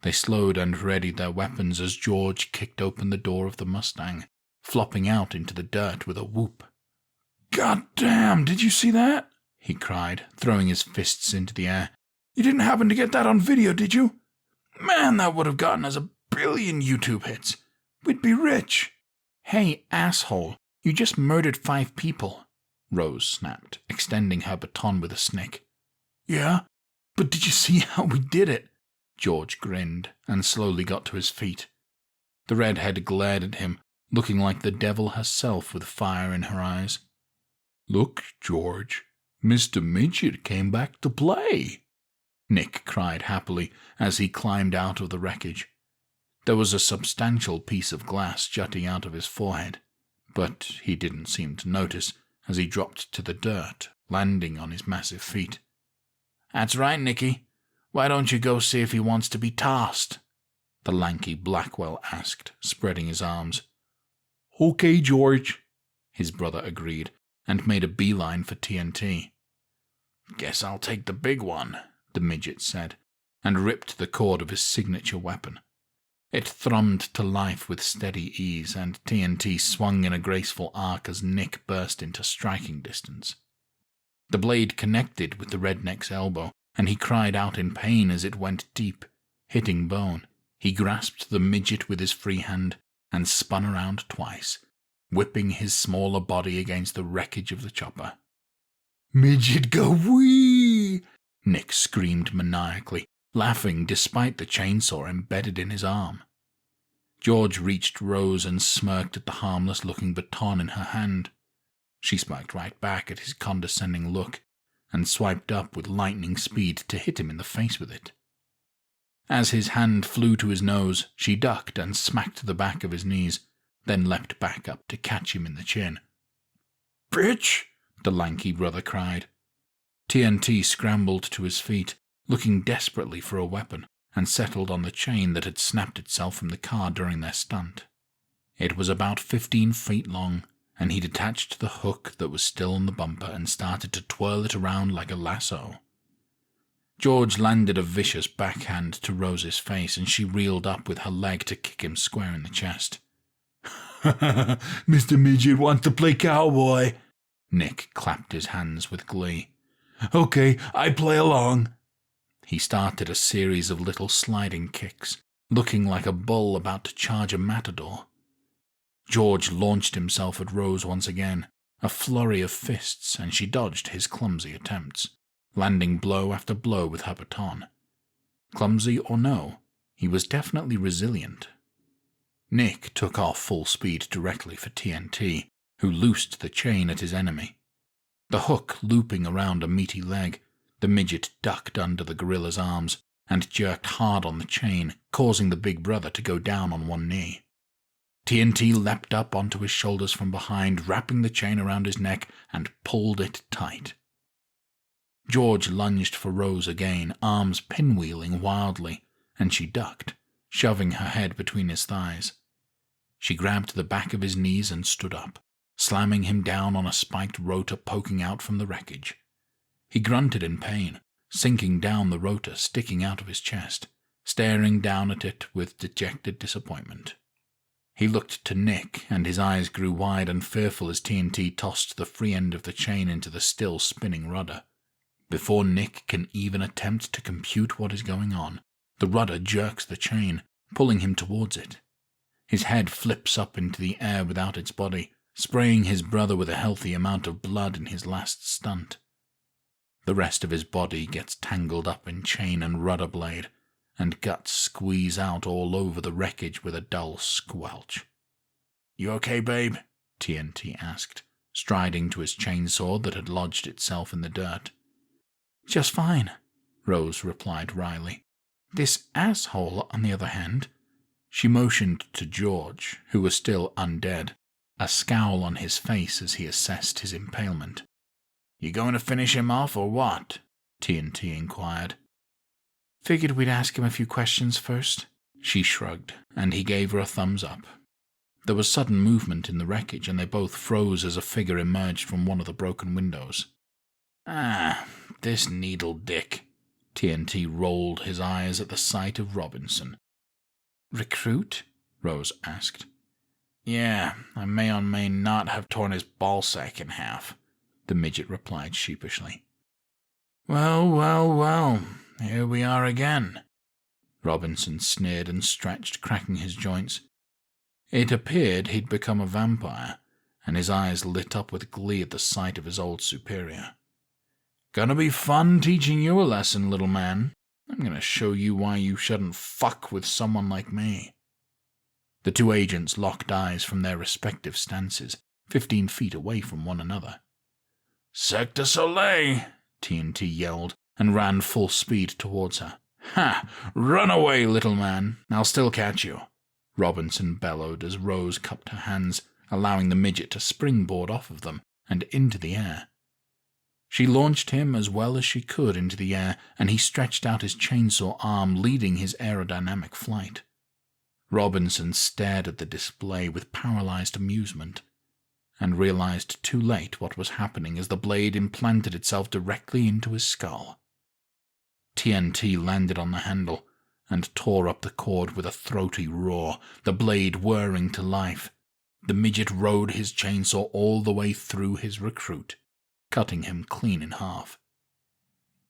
They slowed and readied their weapons as George kicked open the door of the Mustang, flopping out into the dirt with a whoop. "God damn, did you see that?" he cried, throwing his fists into the air. "You didn't happen to get that on video, did you? Man, that would have gotten us 1 billion YouTube hits. We'd be rich." "Hey, asshole, you just murdered 5 people," Rose snapped, extending her baton with a snick. "Yeah, but did you see how we did it?" George grinned and slowly got to his feet. The redhead glared at him, looking like the devil herself with fire in her eyes. "Look, George, Mr. Midget came back to play," Nick cried happily as he climbed out of the wreckage. There was a substantial piece of glass jutting out of his forehead, but he didn't seem to notice as he dropped to the dirt, landing on his massive feet. "That's right, Nicky. Why don't you go see if he wants to be tossed?" the lanky Blackwell asked, spreading his arms. "Okay, George," his brother agreed, and made a beeline for T.N.T. "Guess I'll take the big one," the midget said, and ripped the cord of his signature weapon. It thrummed to life with steady ease, and T.N.T. swung in a graceful arc as Nick burst into striking distance. The blade connected with the redneck's elbow, and he cried out in pain as it went deep, hitting bone. He grasped the midget with his free hand and spun around twice, whipping his smaller body against the wreckage of the chopper. "Midget go wee!" Nick screamed maniacally, laughing despite the chainsaw embedded in his arm. George reached Rose and smirked at the harmless-looking baton in her hand. She smirked right back at his condescending look, and swiped up with lightning speed to hit him in the face with it. As his hand flew to his nose, she ducked and smacked the back of his knees, then leapt back up to catch him in the chin. "Bitch!" the lanky brother cried. T.N.T. scrambled to his feet, looking desperately for a weapon, and settled on the chain that had snapped itself from the car during their stunt. It was about 15 feet long, and he detached the hook that was still on the bumper and started to twirl it around like a lasso. George landed a vicious backhand to Rose's face, and she reeled up with her leg to kick him square in the chest. "Mr. Midget wants to play cowboy." Nick clapped his hands with glee. "Okay, I play along." He started a series of little sliding kicks, looking like a bull about to charge a matador. George launched himself at Rose once again, a flurry of fists, and she dodged his clumsy attempts, landing blow after blow with her baton. Clumsy or no, he was definitely resilient. Nick took off full speed directly for T.N.T, who loosed the chain at his enemy. The hook looping around a meaty leg, the midget ducked under the gorilla's arms and jerked hard on the chain, causing the big brother to go down on one knee. T.N.T leapt up onto his shoulders from behind, wrapping the chain around his neck, and pulled it tight. George lunged for Rose again, arms pinwheeling wildly, and she ducked, shoving her head between his thighs. She grabbed the back of his knees and stood up, slamming him down on a spiked rotor poking out from the wreckage. He grunted in pain, sinking down the rotor sticking out of his chest, staring down at it with dejected disappointment. He looked to Nick, and his eyes grew wide and fearful as T.N.T tossed the free end of the chain into the still spinning rudder. Before Nick can even attempt to compute what is going on, the rudder jerks the chain, pulling him towards it. His head flips up into the air without its body, spraying his brother with a healthy amount of blood in his last stunt. The rest of his body gets tangled up in chain and rudder blade, and guts squeeze out all over the wreckage with a dull squelch. "You okay, babe?" T.N.T asked, striding to his chainsaw that had lodged itself in the dirt. "Just fine," Rose replied wryly. "This asshole, on the other hand—" She motioned to George, who was still undead, a scowl on his face as he assessed his impalement. "You going to finish him off or what?" T.N.T inquired. "Figured we'd ask him a few questions first." She shrugged, and he gave her a thumbs up. There was sudden movement in the wreckage, and they both froze as a figure emerged from one of the broken windows. "Ah, this needle dick." T.N.T rolled his eyes at the sight of Robinson. "Recruit?" Rose asked. "Yeah, I may or may not have torn his ballsack in half," the midget replied sheepishly. Well, here we are again." Robinson sneered and stretched, cracking his joints. It appeared he'd become a vampire, and his eyes lit up with glee at the sight of his old superior. "Gonna be fun teaching you a lesson, little man. I'm gonna show you why you shouldn't fuck with someone like me." The two agents locked eyes from their respective stances, 15 feet away from one another. "Sector Soleil!" T.N.T yelled, and ran full speed towards her. "Ha! Run away, little man. I'll still catch you," Robinson bellowed as Rose cupped her hands, allowing the midget to springboard off of them and into the air. She launched him as well as she could into the air, and he stretched out his chainsaw arm, leading his aerodynamic flight. Robinson stared at the display with paralyzed amusement, and realized too late what was happening as the blade implanted itself directly into his skull. T.N.T landed on the handle and tore up the cord with a throaty roar, the blade whirring to life. The midget rode his chainsaw all the way through his recruit, cutting him clean in half.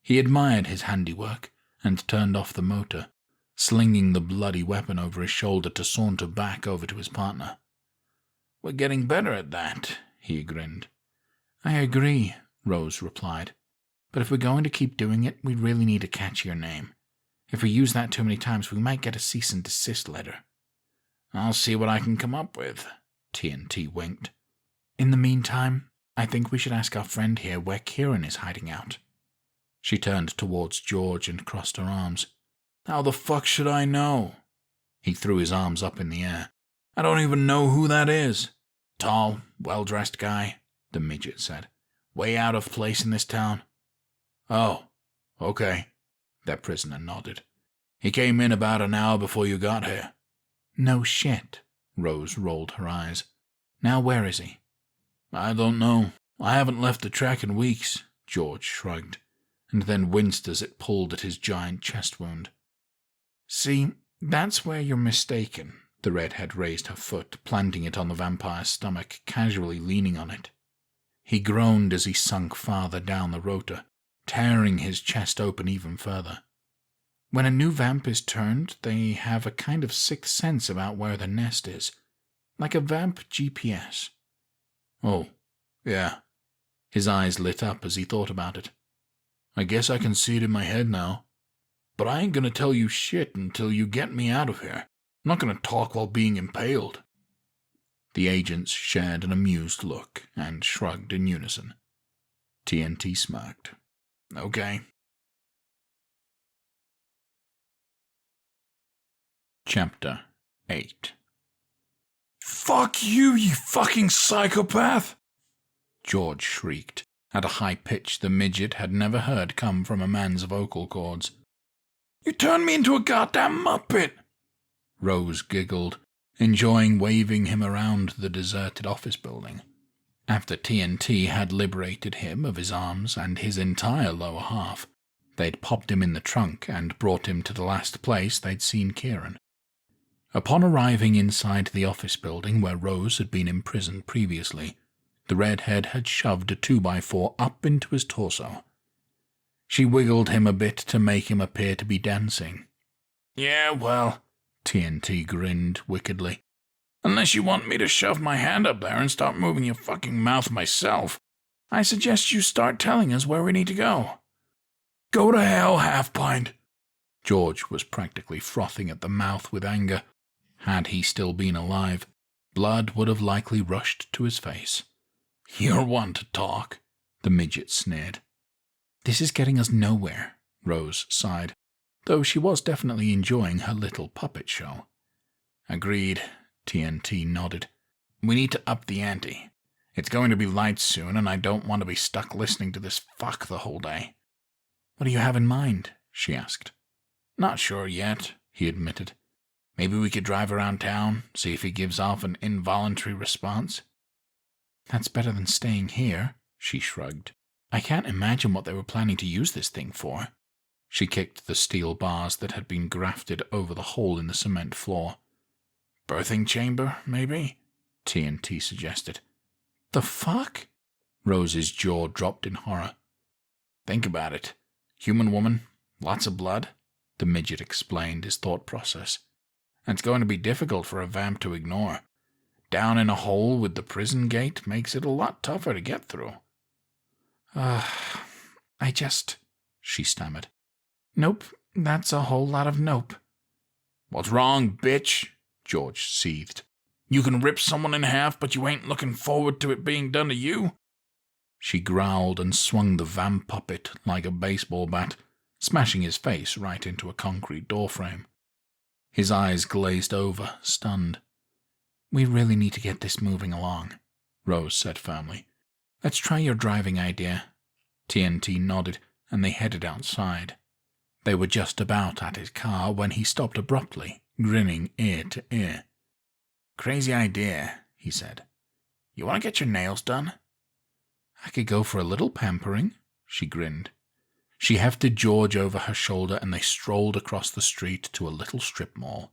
He admired his handiwork and turned off the motor, slinging the bloody weapon over his shoulder to saunter back over to his partner. "We're getting better at that," he grinned. "I agree," Rose replied. "But if we're going to keep doing it, we really need a catchier name. If we use that too many times, we might get a cease and desist letter." "I'll see what I can come up with," T.N.T winked. "In the meantime, I think we should ask our friend here where Kieran is hiding out." She turned towards George and crossed her arms. "How the fuck should I know?" He threw his arms up in the air. "I don't even know who that is. Tall, well-dressed guy," the midget said. "Way out of place in this town." "Oh, okay," that prisoner nodded. "He came in about an hour before you got here." "No shit." Rose rolled her eyes. "Now where is he?" "I don't know. I haven't left the track in weeks," George shrugged, and then winced as it pulled at his giant chest wound. "See, that's where you're mistaken." The redhead raised her foot, planting it on the vampire's stomach, casually leaning on it. He groaned as he sunk farther down the rotor, tearing his chest open even further. "When a new vamp is turned, they have a kind of sixth sense about where their nest is. Like a vamp GPS." "Oh, yeah." His eyes lit up as he thought about it. "I guess I can see it in my head now. But I ain't gonna tell you shit until you get me out of here. I'm not going to talk while being impaled." The agents shared an amused look and shrugged in unison. T.N.T. smirked. "Okay." Chapter 8. "Fuck you, you fucking psychopath!" George shrieked, at a high pitch the midget had never heard come from a man's vocal cords. "You turned me into a goddamn muppet!" Rose giggled, enjoying waving him around the deserted office building. After T.N.T. had liberated him of his arms and his entire lower half, they'd popped him in the trunk and brought him to the last place they'd seen Kieran. Upon arriving inside the office building where Rose had been imprisoned previously, the redhead had shoved a 2x4 up into his torso. She wiggled him a bit to make him appear to be dancing. "Yeah, well," T.N.T. grinned wickedly. "Unless you want me to shove my hand up there and start moving your fucking mouth myself, I suggest you start telling us where we need to go." "Go to hell, Half-Pint." George was practically frothing at the mouth with anger. Had he still been alive, blood would have likely rushed to his face. "You're one to talk," the midget sneered. "This is getting us nowhere," Rose sighed, though she was definitely enjoying her little puppet show. "Agreed," T.N.T. nodded. "We need to up the ante. It's going to be light soon, and I don't want to be stuck listening to this fuck the whole day." "What do you have in mind?" she asked. "Not sure yet," he admitted. "Maybe we could drive around town, see if he gives off an involuntary response." "That's better than staying here," she shrugged. "I can't imagine what they were planning to use this thing for." She kicked the steel bars that had been grafted over the hole in the cement floor. "Birthing chamber, maybe?" T.N.T. suggested. "The fuck?" Rose's jaw dropped in horror. "Think about it. Human woman, lots of blood," the midget explained his thought process. "It's going to be difficult for a vamp to ignore. Down in a hole with the prison gate makes it a lot tougher to get through." She stammered. "Nope, that's a whole lot of nope." "What's wrong, bitch?" George seethed. "You can rip someone in half, but you ain't looking forward to it being done to you?" She growled and swung the vamp puppet like a baseball bat, smashing his face right into a concrete doorframe. His eyes glazed over, stunned. "We really need to get this moving along," Rose said firmly. "Let's try your driving idea." T.N.T. nodded, and they headed outside. They were just about at his car when he stopped abruptly, grinning ear to ear. "Crazy idea," he said. "You want to get your nails done?" "I could go for a little pampering," she grinned. She hefted George over her shoulder and they strolled across the street to a little strip mall.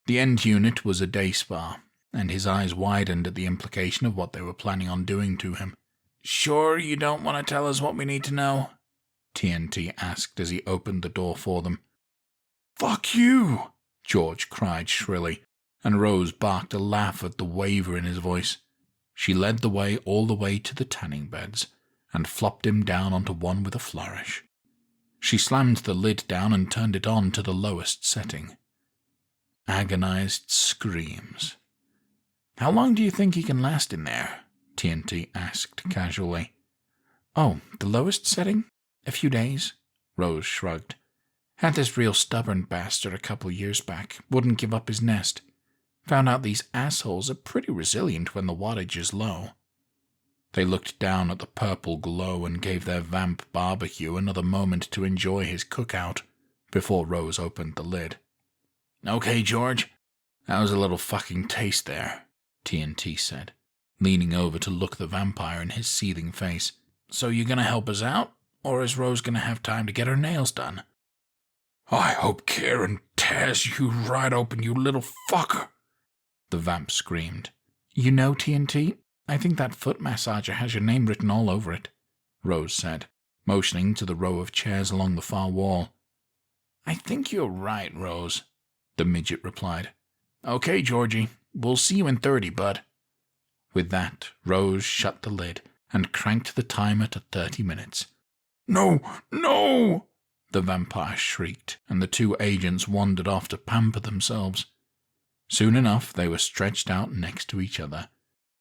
The end unit was a day spa, and his eyes widened at the implication of what they were planning on doing to him. "Sure you don't want to tell us what we need to know?" T.N.T. asked as he opened the door for them. "Fuck you!" George cried shrilly, and Rose barked a laugh at the waver in his voice. She led the way all the way to the tanning beds, and flopped him down onto one with a flourish. She slammed the lid down and turned it on to the lowest setting. Agonized screams. "How long do you think he can last in there?" T.N.T. asked casually. "Oh, the lowest setting? A few days." Rose shrugged. "Had this real stubborn bastard a couple years back. Wouldn't give up his nest. Found out these assholes are pretty resilient when the wattage is low." They looked down at the purple glow and gave their vamp barbecue another moment to enjoy his cookout before Rose opened the lid. "Okay, George, that was a little fucking taste there," T.N.T. said, leaning over to look the vampire in his seething face. "So you gonna help us out, or is Rose gonna have time to get her nails done?" "I hope Kieran tears you right open, you little fucker," the vamp screamed. "You know, T.N.T., I think that foot massager has your name written all over it," Rose said, motioning to the row of chairs along the far wall. "I think you're right, Rose," the midget replied. "Okay, Georgie, we'll see you in 30, bud." With that, Rose shut the lid and cranked the timer to 30 minutes. "No, no!" the vampire shrieked, and the two agents wandered off to pamper themselves. Soon enough, they were stretched out next to each other,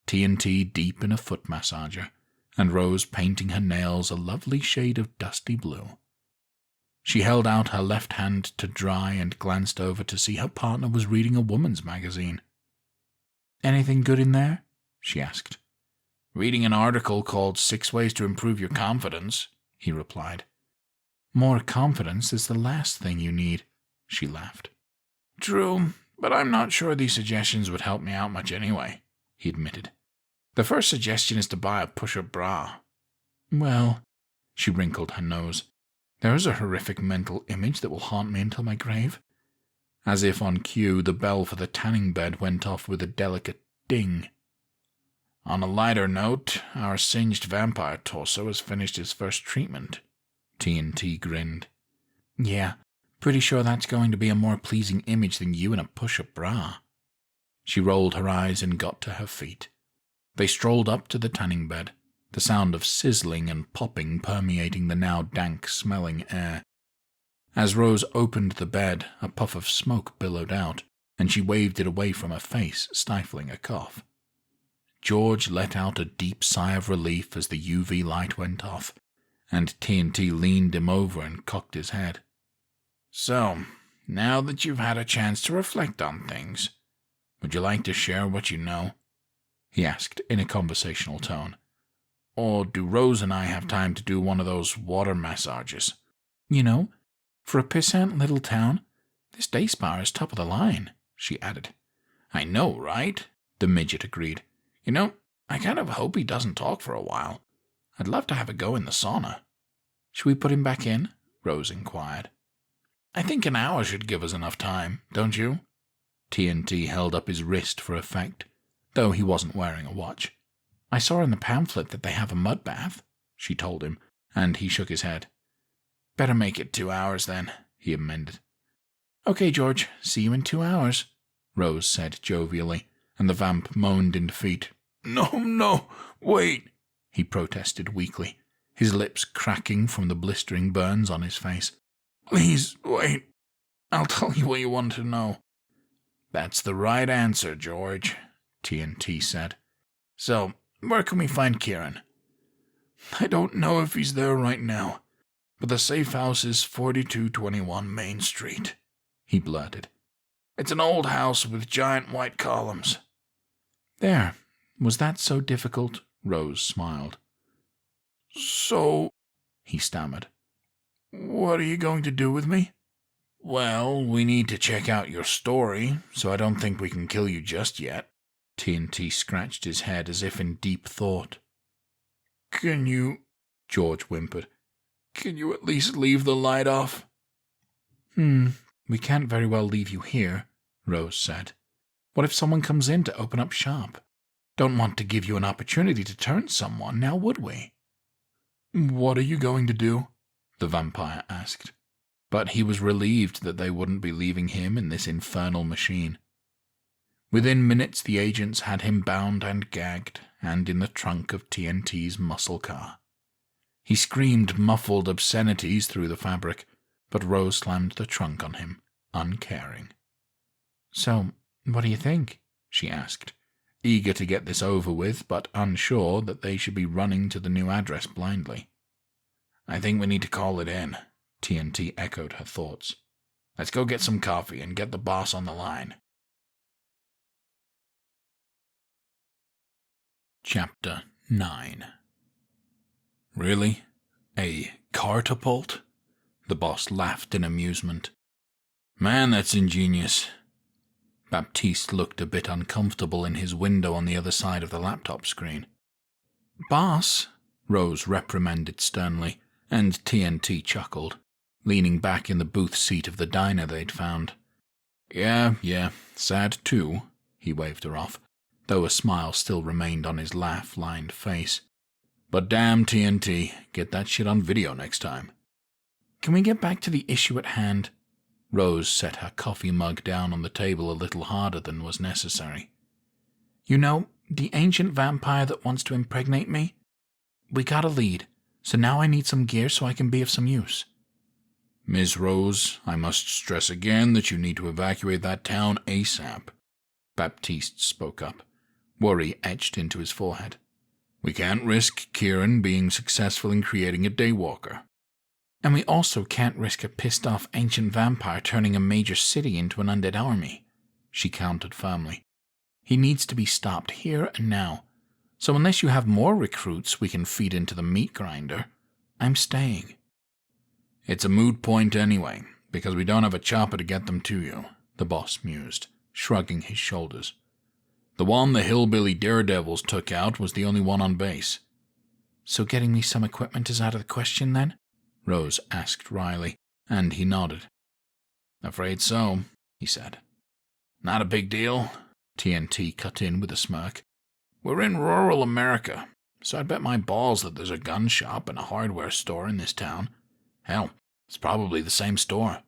T.N.T. deep in a foot massager, and Rose painting her nails a lovely shade of dusty blue. She held out her left hand to dry and glanced over to see her partner was reading a woman's magazine. "Anything good in there?" she asked. "Reading an article called 6 Ways to Improve Your Confidence," he replied. "More confidence is the last thing you need," she laughed. "True, but I'm not sure these suggestions would help me out much anyway," he admitted. "The first suggestion is to buy a push-up bra." "Well," she wrinkled her nose, "there's a horrific mental image that will haunt me until my grave." As if on cue, the bell for the tanning bed went off with a delicate ding. "On a lighter note, our singed vampire torso has finished his first treatment." T.N.T. grinned. "Yeah, pretty sure that's going to be a more pleasing image than you in a push-up bra." She rolled her eyes and got to her feet. They strolled up to the tanning bed, the sound of sizzling and popping permeating the now dank-smelling air. As Rose opened the bed, a puff of smoke billowed out, and she waved it away from her face, stifling a cough. George let out a deep sigh of relief as the UV light went off, and T.N.T. leaned him over and cocked his head. "So, now that you've had a chance to reflect on things, would you like to share what you know?" he asked in a conversational tone. "Or do Rose and I have time to do one of those water massages?" "You know, for a pissant little town, this day spa is top of the line," she added. "I know, right?" the midget agreed. "You know, I kind of hope he doesn't talk for a while. I'd love to have a go in the sauna." "Should we put him back in?" Rose inquired. "I think an hour should give us enough time, don't you?" T.N.T. held up his wrist for effect, though he wasn't wearing a watch. "I saw in the pamphlet that they have a mud bath," she told him, and he shook his head. "Better make it 2 hours, then," he amended. "Okay, George, see you in 2 hours," Rose said jovially, and the vamp moaned in defeat. No, wait," he protested weakly, his lips cracking from the blistering burns on his face. "Please, wait. I'll tell you what you want to know." "That's the right answer, George," T.N.T. said. "So, where can we find Kieran?" "I don't know if he's there right now, but the safe house is 4221 Main Street," he blurted. "It's an old house with giant white columns." "There. Was that so difficult?" Rose smiled. "So," he stammered, "what are you going to do with me?" "Well, we need to check out your story, so I don't think we can kill you just yet." T.N.T. scratched his head as if in deep thought. "Can you," George whimpered, "can you at least leave the light off?" We can't very well leave you here," Rose said. "What if someone comes in to open up shop? Don't want to give you an opportunity to turn someone, now would we?" "What are you going to do?" the vampire asked. But he was relieved that they wouldn't be leaving him in this infernal machine. Within minutes the agents had him bound and gagged, and in the trunk of T.N.T.'s muscle car. He screamed muffled obscenities through the fabric, but Rose slammed the trunk on him, uncaring. "So, what do you think?" she asked, eager to get this over with, but unsure that they should be running to the new address blindly. "I think we need to call it in," T.N.T. echoed her thoughts. "Let's go get some coffee and get the boss on the line." Chapter 9. Really? A catapult? The boss laughed in amusement. Man, that's ingenious. Baptiste looked a bit uncomfortable in his window on the other side of the laptop screen. "Boss," Rose reprimanded sternly, and T.N.T. chuckled, leaning back in the booth seat of the diner they'd found. Yeah, sad too, he waved her off, though a smile still remained on his laugh-lined face. But damn T.N.T., get that shit on video next time. "Can we get back to the issue at hand?" Rose set her coffee mug down on the table a little harder than was necessary. "You know, the ancient vampire that wants to impregnate me? We got a lead, so now I need some gear so I can be of some use." "Miss Rose, I must stress again that you need to evacuate that town ASAP," Baptiste spoke up, worry etched into his forehead. We can't risk Kieran being successful in creating a daywalker. And we also can't risk a pissed-off ancient vampire turning a major city into an undead army, she countered firmly. He needs to be stopped here and now. So unless you have more recruits we can feed into the meat grinder, I'm staying. It's a moot point anyway, because we don't have a chopper to get them to you, the boss mused, shrugging his shoulders. The one the hillbilly daredevils took out was the only one on base. So getting me some equipment is out of the question then? Rose asked wryly, and he nodded. Afraid so, he said. Not a big deal, T.N.T. cut in with a smirk. We're in rural America, so I'd bet my balls that there's a gun shop and a hardware store in this town. Hell, it's probably the same store.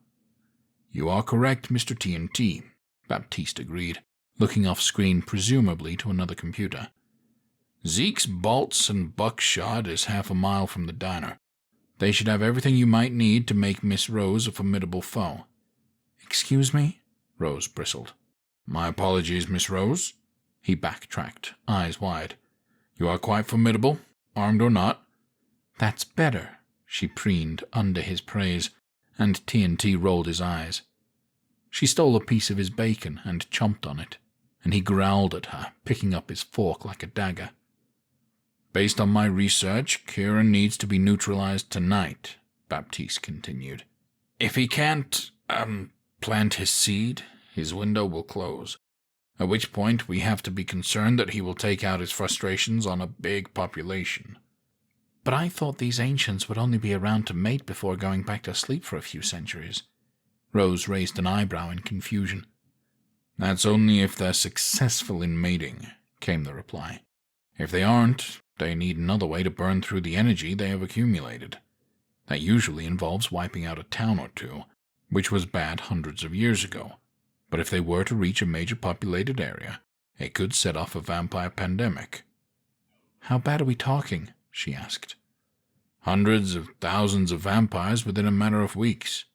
You are correct, Mr. T.N.T., Baptiste agreed, looking off-screen presumably to another computer. Zeke's bolts and buckshot is half a mile from the diner. They should have everything you might need to make Miss Rose a formidable foe. Excuse me? Rose bristled. My apologies, Miss Rose. He backtracked, eyes wide. You are quite formidable, armed or not. That's better, she preened under his praise, and T.N.T. rolled his eyes. She stole a piece of his bacon and chomped on it, and he growled at her, picking up his fork like a dagger. Based on my research, Kieran needs to be neutralized tonight, Baptiste continued. If he can't, plant his seed, his window will close, at which point we have to be concerned that he will take out his frustrations on a big population. But I thought these ancients would only be around to mate before going back to sleep for a few centuries. Rose raised an eyebrow in confusion. That's only if they're successful in mating, came the reply. If they aren't, they need another way to burn through the energy they have accumulated. That usually involves wiping out a town or two, which was bad hundreds of years ago. But if they were to reach a major populated area, it could set off a vampire pandemic. How bad are we talking? She asked. Hundreds of thousands of vampires within a matter of weeks,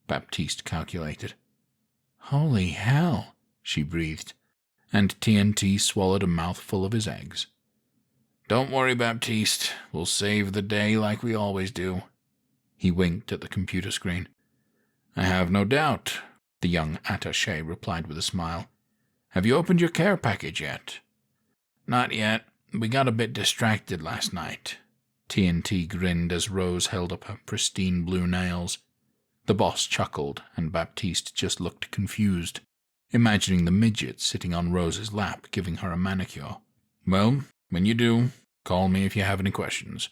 Baptiste calculated. Holy hell, she breathed, and T.N.T. swallowed a mouthful of his eggs. Don't worry, Baptiste. We'll save the day like we always do. He winked at the computer screen. I have no doubt, the young attaché replied with a smile. Have you opened your care package yet? Not yet. We got a bit distracted last night. T.N.T. grinned as Rose held up her pristine blue nails. The boss chuckled, and Baptiste just looked confused, imagining the midget sitting on Rose's lap giving her a manicure. Well, when you do, call me if you have any questions,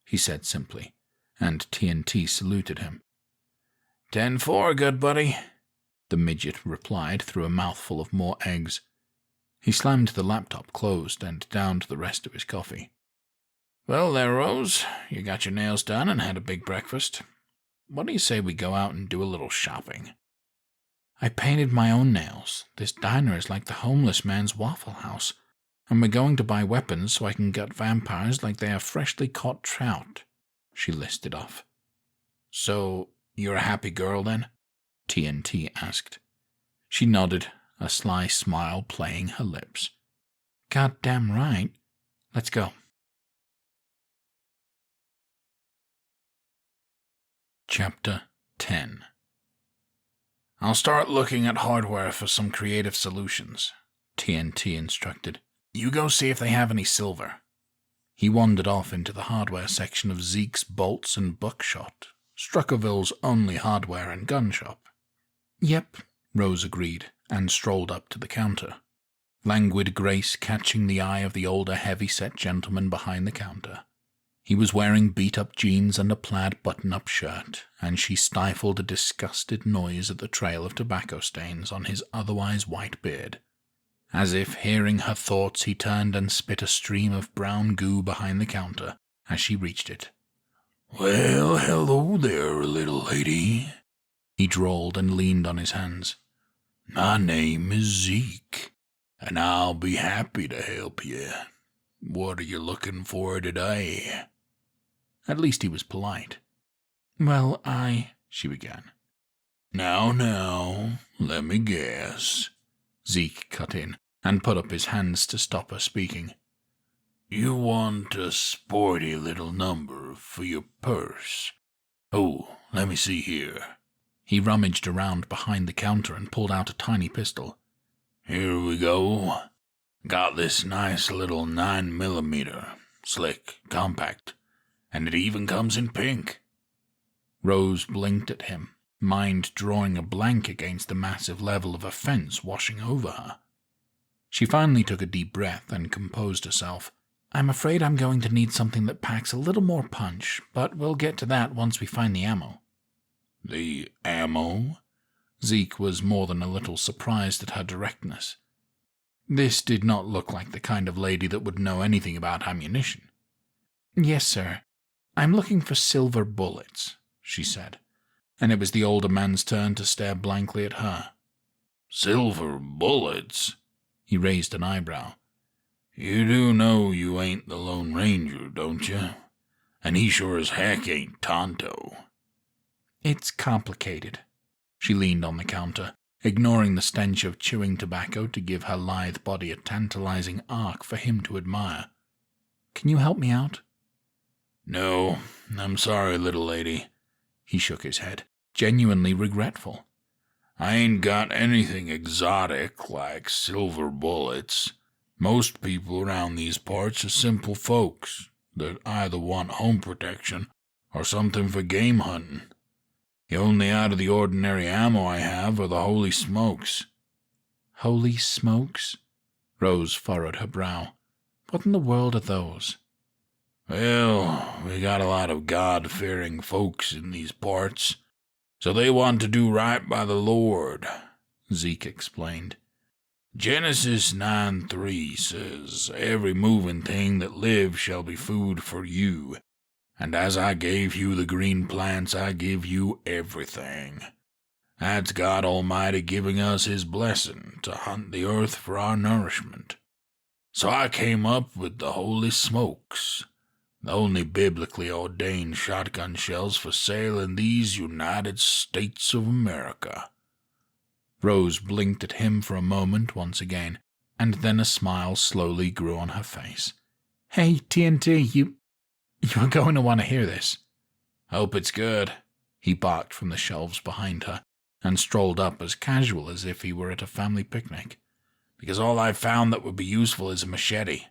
he said simply, and T.N.T. saluted him. 10-4, good buddy, the midget replied through a mouthful of more eggs. He slammed the laptop closed and downed the rest of his coffee. Well there, Rose, you got your nails done and had a big breakfast. What do you say we go out and do a little shopping? I painted my own nails. This diner is like the homeless man's Waffle House, and we're going to buy weapons so I can gut vampires like they are freshly caught trout, she listed off. So, you're a happy girl then? T.N.T. asked. She nodded, a sly smile playing her lips. Goddamn right. Let's go. Chapter 10. I'll start looking at hardware for some creative solutions, T.N.T. instructed. You go see if they have any silver. He wandered off into the hardware section of Zeke's bolts and buckshot, Struckerville's only hardware and gun shop. Yep, Rose agreed, and strolled up to the counter, languid grace catching the eye of the older heavy-set gentleman behind the counter. He was wearing beat-up jeans and a plaid button-up shirt, and she stifled a disgusted noise at the trail of tobacco stains on his otherwise white beard. As if hearing her thoughts, he turned and spit a stream of brown goo behind the counter as she reached it. "Well, hello there, little lady," he drawled and leaned on his hands. "My name is Zeke, and I'll be happy to help you. What are you looking for today?" At least he was polite. "Well, she began. Now, let me guess," Zeke cut in, and put up his hands to stop her speaking. You want a sporty little number for your purse? Oh, let me see here. He rummaged around behind the counter and pulled out a tiny pistol. Here we go. Got this nice little 9mm, slick, compact, and it even comes in pink. Rose blinked at him, mind drawing a blank against the massive level of offense washing over her. She finally took a deep breath and composed herself. I'm afraid I'm going to need something that packs a little more punch, but we'll get to that once we find the ammo. The ammo? Zeke was more than a little surprised at her directness. This did not look like the kind of lady that would know anything about ammunition. Yes, sir. I'm looking for silver bullets, she said, and it was the older man's turn to stare blankly at her. Silver bullets? He raised an eyebrow. You do know you ain't the Lone Ranger, don't you? And he sure as heck ain't Tonto. It's complicated. She leaned on the counter, ignoring the stench of chewing tobacco to give her lithe body a tantalizing arc for him to admire. Can you help me out? No, I'm sorry, little lady. He shook his head, genuinely regretful. I ain't got anything exotic like silver bullets. Most people around these parts are simple folks that either want home protection or something for game hunting. The only out-of-the-ordinary ammo I have are the holy smokes. Holy smokes? Rose furrowed her brow. What in the world are those? Well, we got a lot of God-fearing folks in these parts, so they want to do right by the Lord, Zeke explained. Genesis 9:3 says, every moving thing that lives shall be food for you. And as I gave you the green plants, I give you everything. That's God Almighty giving us His blessing to hunt the earth for our nourishment. So I came up with the holy smokes, the only biblically ordained shotgun shells for sale in these United States of America. Rose blinked at him for a moment once again, and then a smile slowly grew on her face. Hey, T.N.T, You're going to want to hear this. Hope it's good, he barked from the shelves behind her, and strolled up as casual as if he were at a family picnic. Because all I've found that would be useful is a machete.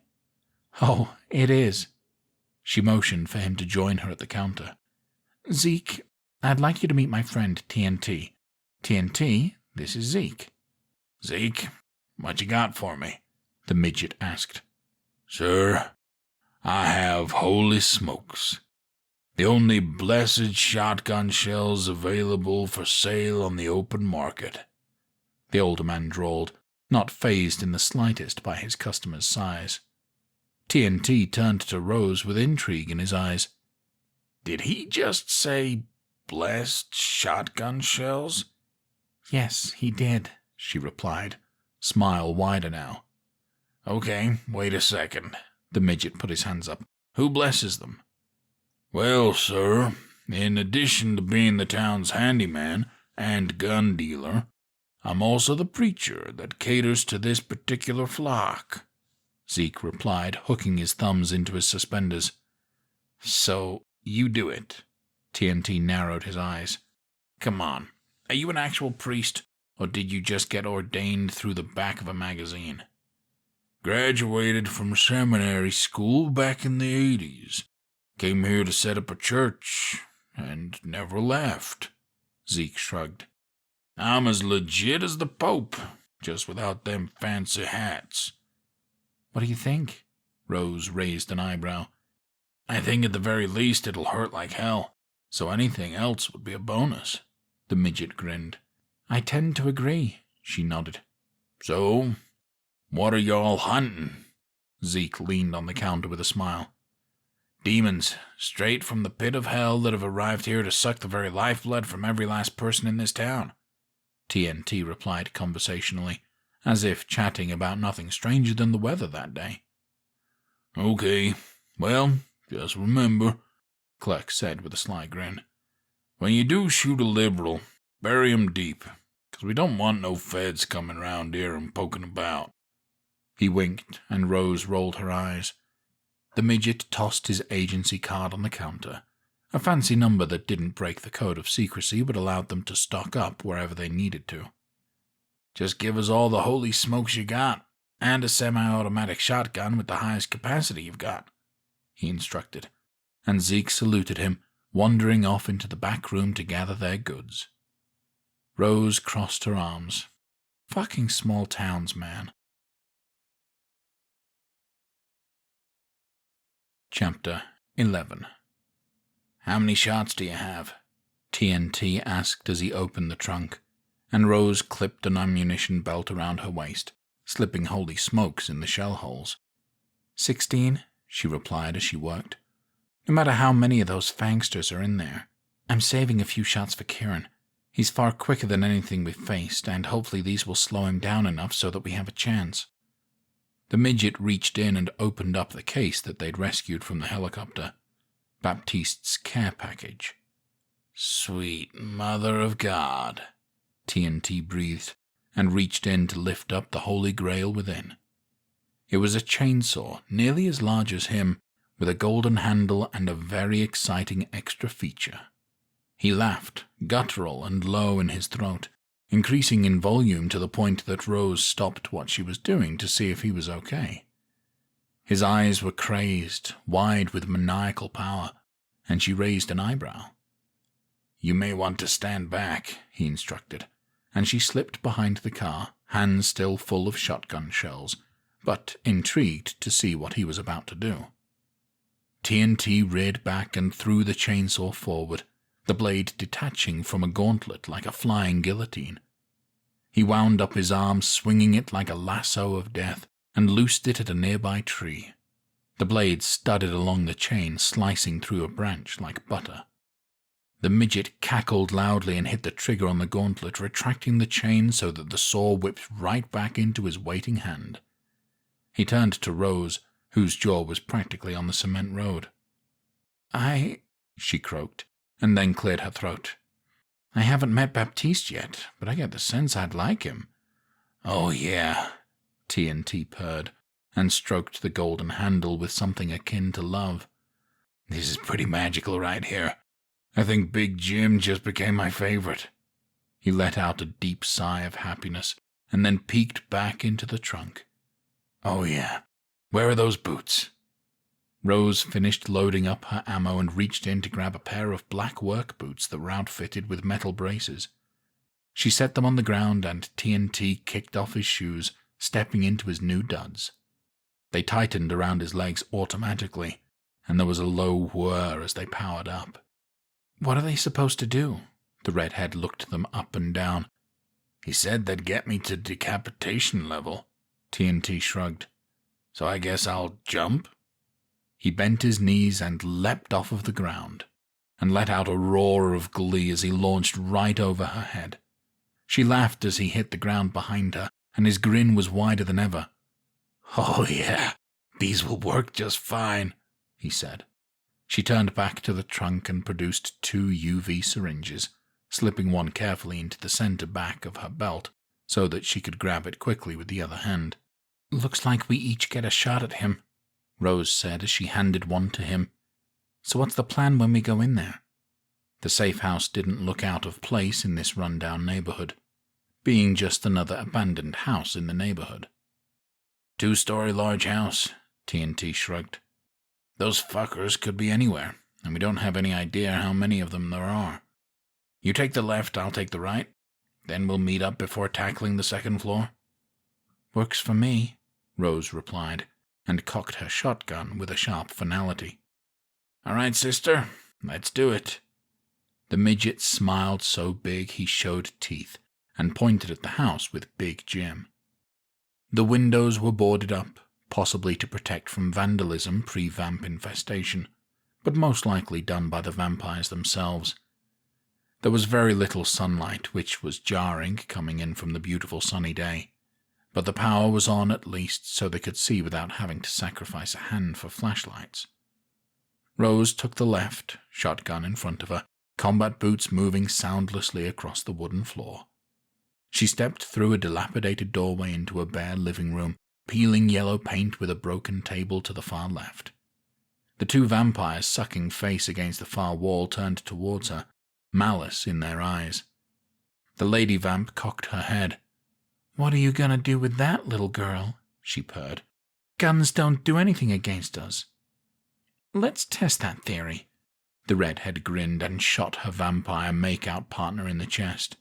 Oh, it is. She motioned for him to join her at the counter. Zeke, I'd like you to meet my friend T.N.T. T.N.T, this is Zeke. Zeke, what you got for me? The midget asked. Sir, I have holy smokes, the only blessed shotgun shells available for sale on the open market. The older man drawled, not fazed in the slightest by his customer's size. T.N.T turned to Rose with intrigue in his eyes. Did he just say blessed shotgun shells? Yes, he did, she replied, smile wider now. Okay, wait a second. The midget put his hands up. Who blesses them? Well, sir, in addition to being the town's handyman and gun dealer, I'm also the preacher that caters to this particular flock, Zeke replied, hooking his thumbs into his suspenders. So, you do it. T.N.T narrowed his eyes. Come on, are you an actual priest, or did you just get ordained through the back of a magazine? Graduated from seminary school back in the 80s. Came here to set up a church, and never left. Zeke shrugged. I'm as legit as the Pope, just without them fancy hats. What do you think? Rose raised an eyebrow. I think at the very least it'll hurt like hell, so anything else would be a bonus. The midget grinned. I tend to agree, she nodded. So, what are y'all hunting? Zeke leaned on the counter with a smile. Demons, straight from the pit of hell that have arrived here to suck the very lifeblood from every last person in this town, T.N.T replied conversationally, as if chatting about nothing stranger than the weather that day. Okay, well, just remember, Cluck said with a sly grin. When you do shoot a liberal, bury him deep, 'cause we don't want no feds coming round here and poking about. He winked, and Rose rolled her eyes. The midget tossed his agency card on the counter, a fancy number that didn't break the code of secrecy but allowed them to stock up wherever they needed to. Just give us all the holy smokes you got, and a semi-automatic shotgun with the highest capacity you've got, he instructed, and Zeke saluted him, wandering off into the back room to gather their goods. Rose crossed her arms. Fucking small towns, man. Chapter 11. How many shots do you have? T.N.T. asked as he opened the trunk, and Rose clipped an ammunition belt around her waist, slipping holy smokes in the shell holes. 16, she replied as she worked. No matter how many of those fangsters are in there. I'm saving a few shots for Kieran. He's far quicker than anything we've faced, and hopefully these will slow him down enough so that we have a chance. The midget reached in and opened up the case that they'd rescued from the helicopter. Baptiste's care package. Sweet Mother of God, T.N.T. breathed, and reached in to lift up the Holy Grail within. It was a chainsaw nearly as large as him, with a golden handle and a very exciting extra feature. He laughed, guttural and low in his throat, increasing in volume to the point that Rose stopped what she was doing to see if he was okay. His eyes were crazed, wide with maniacal power, and she raised an eyebrow. You may want to stand back, he instructed, and she slipped behind the car, hands still full of shotgun shells, but intrigued to see what he was about to do. T.N.T. reared back and threw the chainsaw forward, the blade detaching from a gauntlet like a flying guillotine. He wound up his arm, swinging it like a lasso of death, and loosed it at a nearby tree. The blade studded along the chain, slicing through a branch like butter. The midget cackled loudly and hit the trigger on the gauntlet, retracting the chain so that the saw whipped right back into his waiting hand. He turned to Rose, whose jaw was practically on the cement road. She croaked, and then cleared her throat. I haven't met Baptiste yet, but I get the sense I'd like him. Oh, yeah, T.N.T. purred, and stroked the golden handle with something akin to love. This is pretty magical right here. I think Big Jim just became my favorite. He let out a deep sigh of happiness, and then peeked back into the trunk. Oh, yeah. Where are those boots? Rose finished loading up her ammo and reached in to grab a pair of black work boots that were outfitted with metal braces. She set them on the ground, and T.N.T. kicked off his shoes, stepping into his new duds. They tightened around his legs automatically, and there was a low whir as they powered up. What are they supposed to do? The redhead looked them up and down. He said they'd get me to decapitation level. T.N.T. shrugged. So I guess I'll jump? He bent his knees and leapt off of the ground, and let out a roar of glee as he launched right over her head. She laughed as he hit the ground behind her, and his grin was wider than ever. Oh yeah, these will work just fine, he said. She turned back to the trunk and produced 2 UV syringes, slipping one carefully into the center back of her belt so that she could grab it quickly with the other hand. Looks like we each get a shot at him, Rose said as she handed one to him. So what's the plan when we go in there? The safe house didn't look out of place in this run-down neighborhood, being just another abandoned house in the neighborhood. 2-story large house, T.N.T. shrugged. Those fuckers could be anywhere, and we don't have any idea how many of them there are. You take the left, I'll take the right. Then we'll meet up before tackling the second floor. Works for me, Rose replied, and cocked her shotgun with a sharp finality. All right, sister, let's do it. The midget smiled so big he showed teeth, and pointed at the house with Big Jim. The windows were boarded up, possibly to protect from vandalism pre-vamp infestation, but most likely done by the vampires themselves. There was very little sunlight, which was jarring coming in from the beautiful sunny day, but the power was on at least so they could see without having to sacrifice a hand for flashlights. Rose took the left, shotgun in front of her, combat boots moving soundlessly across the wooden floor. She stepped through a dilapidated doorway into a bare living room, peeling yellow paint with a broken table to the far left. The two vampires, sucking face against the far wall, turned towards her, malice in their eyes. The lady vamp cocked her head. "What are you going to do with that, little girl?" she purred. "Guns don't do anything against us." "Let's test that theory." The redhead grinned and shot her vampire make-out partner in the chest.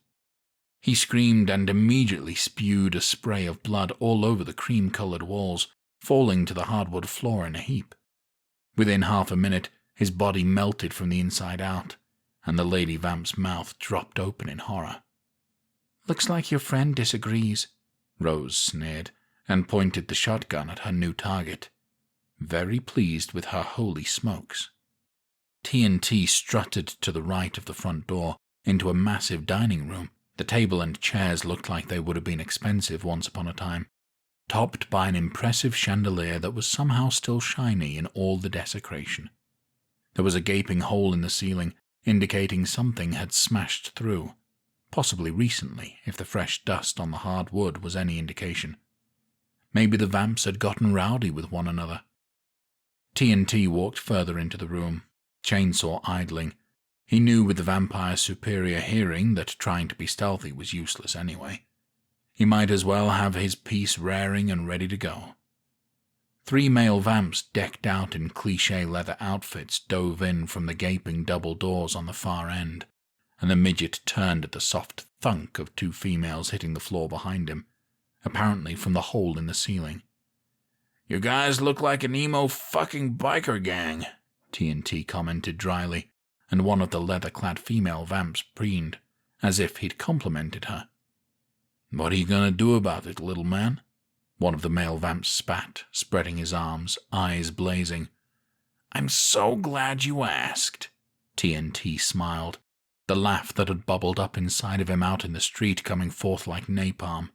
He screamed and immediately spewed a spray of blood all over the cream-colored walls, falling to the hardwood floor in a heap. Within half a minute, his body melted from the inside out, and the lady vamp's mouth dropped open in horror. "Looks like your friend disagrees," Rose sneered, and pointed the shotgun at her new target, very pleased with her holy smokes. T.N.T. strutted to the right of the front door into a massive dining room. The table and chairs looked like they would have been expensive once upon a time, topped by an impressive chandelier that was somehow still shiny in all the desecration. There was a gaping hole in the ceiling, indicating something had smashed through, possibly recently, if the fresh dust on the hard wood was any indication. Maybe the vamps had gotten rowdy with one another. T.N.T. walked further into the room, chainsaw idling. He knew with the vampire's superior hearing that trying to be stealthy was useless anyway. He might as well have his piece raring and ready to go. 3 male vamps decked out in cliché leather outfits dove in from the gaping double doors on the far end, and the midget turned at the soft thunk of 2 females hitting the floor behind him, apparently from the hole in the ceiling. "You guys look like an emo fucking biker gang," T.N.T. commented dryly, and one of the leather-clad female vamps preened, as if he'd complimented her. "What are you going to do about it, little man?" One of the male vamps spat, spreading his arms, eyes blazing. "I'm so glad you asked." T.N.T. smiled, the laugh that had bubbled up inside of him out in the street coming forth like napalm.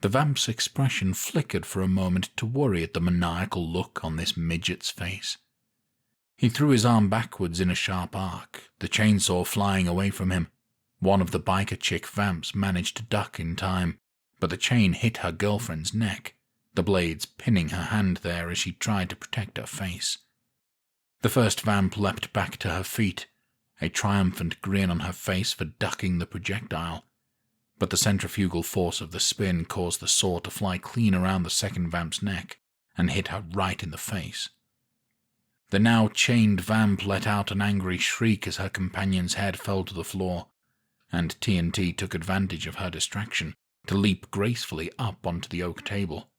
The vamp's expression flickered for a moment to worry at the maniacal look on this midget's face. He threw his arm backwards in a sharp arc, the chainsaw flying away from him. One of the biker chick vamps managed to duck in time, but the chain hit her girlfriend's neck, the blades pinning her hand there as she tried to protect her face. The first vamp leapt back to her feet, a triumphant grin on her face for ducking the projectile, but the centrifugal force of the spin caused the saw to fly clean around the second vamp's neck and hit her right in the face. The now chained vamp let out an angry shriek as her companion's head fell to the floor, and T.N.T. took advantage of her distraction to leap gracefully up onto the oak table.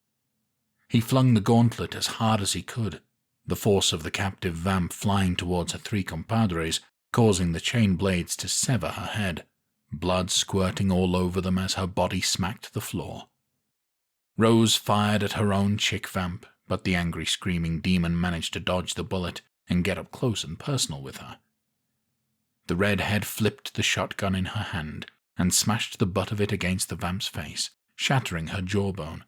He flung the gauntlet as hard as he could, the force of the captive vamp flying towards her 3 compadres, causing the chain blades to sever her head, blood squirting all over them as her body smacked the floor. Rose fired at her own chick vamp, but the angry screaming demon managed to dodge the bullet and get up close and personal with her. The redhead flipped the shotgun in her hand and smashed the butt of it against the vamp's face, shattering her jawbone.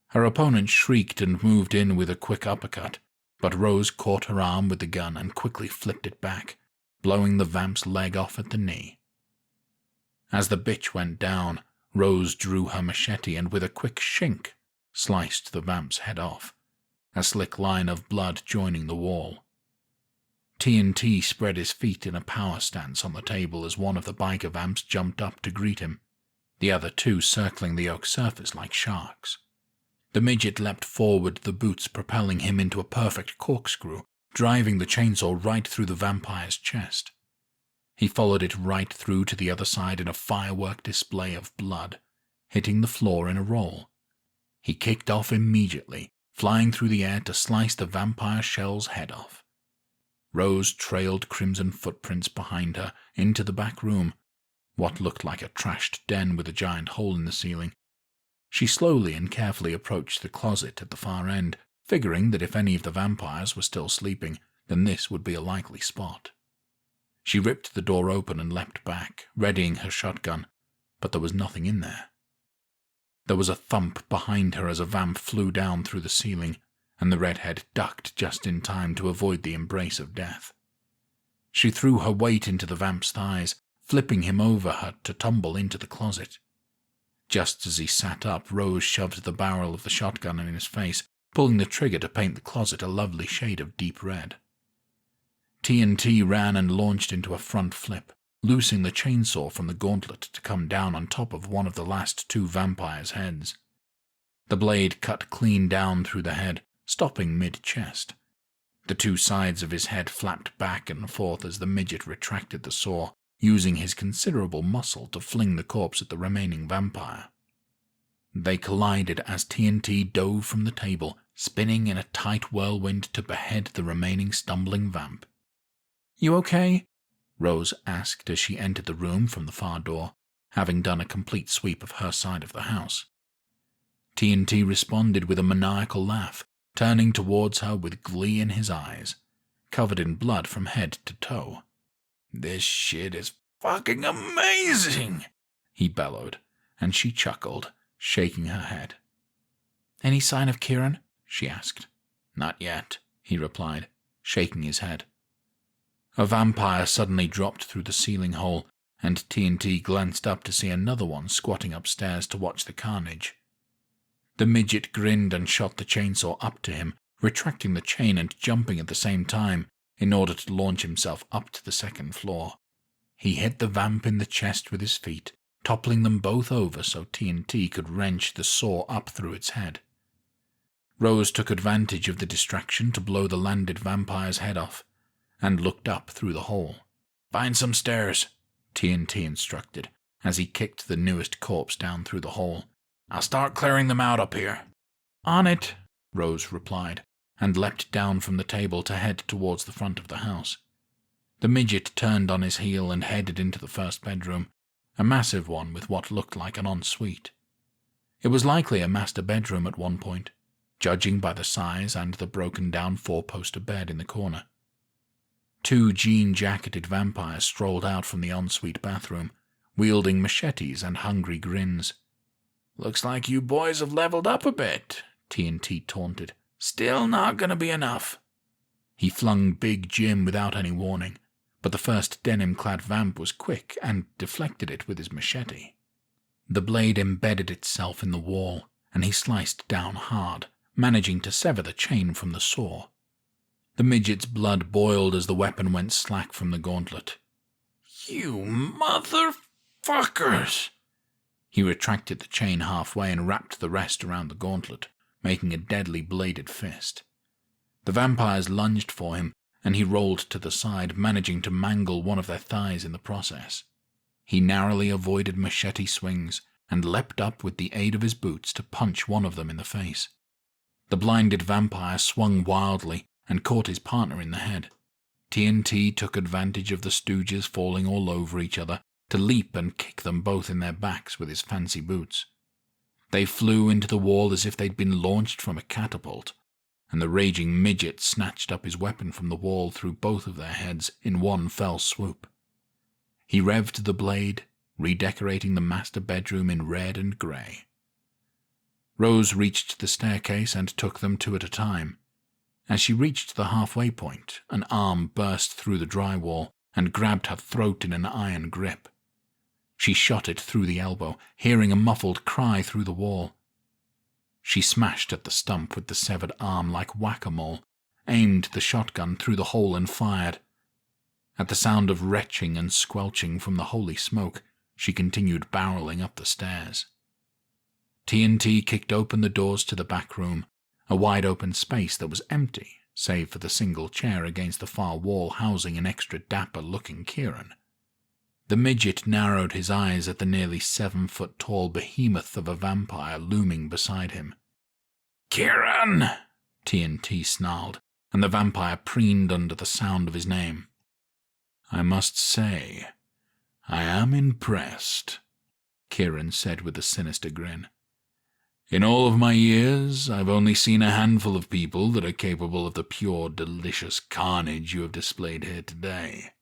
Her opponent shrieked and moved in with a quick uppercut, but Rose caught her arm with the gun and quickly flipped it back, blowing the vamp's leg off at the knee. As the bitch went down, Rose drew her machete and with a quick shink sliced the vamp's head off, a slick line of blood joining the wall. T.N.T. spread his feet in a power stance on the table as one of the biker vamps jumped up to greet him, the other 2 circling the oak surface like sharks. The midget leapt forward, the boots propelling him into a perfect corkscrew, driving the chainsaw right through the vampire's chest. He followed it right through to the other side in a firework display of blood, hitting the floor in a roll. He kicked off immediately, flying through the air to slice the vampire shell's head off. Rose trailed crimson footprints behind her into the back room, what looked like a trashed den with a giant hole in the ceiling. She slowly and carefully approached the closet at the far end, figuring that if any of the vampires were still sleeping, then this would be a likely spot. She ripped the door open and leapt back, readying her shotgun, but there was nothing in there. There was a thump behind her as a vamp flew down through the ceiling, and the redhead ducked just in time to avoid the embrace of death. She threw her weight into the vamp's thighs, flipping him over her to tumble into the closet. Just as he sat up, Rose shoved the barrel of the shotgun in his face, pulling the trigger to paint the closet a lovely shade of deep red. T.N.T. ran and launched into a front flip, loosing the chainsaw from the gauntlet to come down on top of one of the last two vampires' heads. The blade cut clean down through the head, stopping mid-chest. The two sides of his head flapped back and forth as the midget retracted the saw, using his considerable muscle to fling the corpse at the remaining vampire. They collided as T.N.T. dove from the table, spinning in a tight whirlwind to behead the remaining stumbling vamp. "You okay?" Rose asked as she entered the room from the far door, having done a complete sweep of her side of the house. T.N.T. responded with a maniacal laugh, turning towards her with glee in his eyes, covered in blood from head to toe. "This shit is fucking amazing," he bellowed, and she chuckled, shaking her head. "Any sign of Kieran?" she asked. "Not yet," he replied, shaking his head. A vampire suddenly dropped through the ceiling hole, and T.N.T. glanced up to see another one squatting upstairs to watch the carnage. The midget grinned and shot the chainsaw up to him, retracting the chain and jumping at the same time in order to launch himself up to the second floor. He hit the vamp in the chest with his feet, toppling them both over so T.N.T. could wrench the saw up through its head. Rose took advantage of the distraction to blow the landed vampire's head off, and looked up through the hole. "Find some stairs," T.N.T. instructed, as he kicked the newest corpse down through the hole. "I'll start clearing them out up here." "On it," Rose replied, and leapt down from the table to head towards the front of the house. The midget turned on his heel and headed into the first bedroom, a massive one with what looked like an ensuite. It was likely a master bedroom at one point, judging by the size and the broken-down four-poster bed in the corner. Two jean-jacketed vampires strolled out from the ensuite bathroom, wielding machetes and hungry grins. "Looks like you boys have leveled up a bit," T.N.T. taunted. "Still not gonna be enough." He flung Big Jim without any warning, but the first denim-clad vamp was quick and deflected it with his machete. The blade embedded itself in the wall, and he sliced down hard, managing to sever the chain from the saw. The midget's blood boiled as the weapon went slack from the gauntlet. "You motherfuckers!" He retracted the chain halfway and wrapped the rest around the gauntlet, making a deadly bladed fist. The vampires lunged for him, and he rolled to the side, managing to mangle one of their thighs in the process. He narrowly avoided machete swings and leapt up with the aid of his boots to punch one of them in the face. The blinded vampire swung wildly and caught his partner in the head. T.N.T. took advantage of the stooges falling all over each other to leap and kick them both in their backs with his fancy boots. They flew into the wall as if they'd been launched from a catapult, and the raging midget snatched up his weapon from the wall through both of their heads in one fell swoop. He revved the blade, redecorating the master bedroom in red and grey. Rose reached the staircase and took them two at a time. As she reached the halfway point, an arm burst through the drywall and grabbed her throat in an iron grip. She shot it through the elbow, hearing a muffled cry through the wall. She smashed at the stump with the severed arm like whack-a-mole, aimed the shotgun through the hole and fired. At the sound of retching and squelching from the holy smoke, she continued barreling up the stairs. T.N.T. kicked open the doors to the back room, a wide-open space that was empty, save for the single chair against the far wall housing an extra dapper-looking Kieran. The midget narrowed his eyes at the nearly 7-foot-tall behemoth of a vampire looming beside him. "Kieran!" T.N.T. snarled, and the vampire preened under the sound of his name. "I must say, I am impressed," Kieran said with a sinister grin. "In all of my years, I've only seen a handful of people that are capable of the pure, delicious carnage you have displayed here today.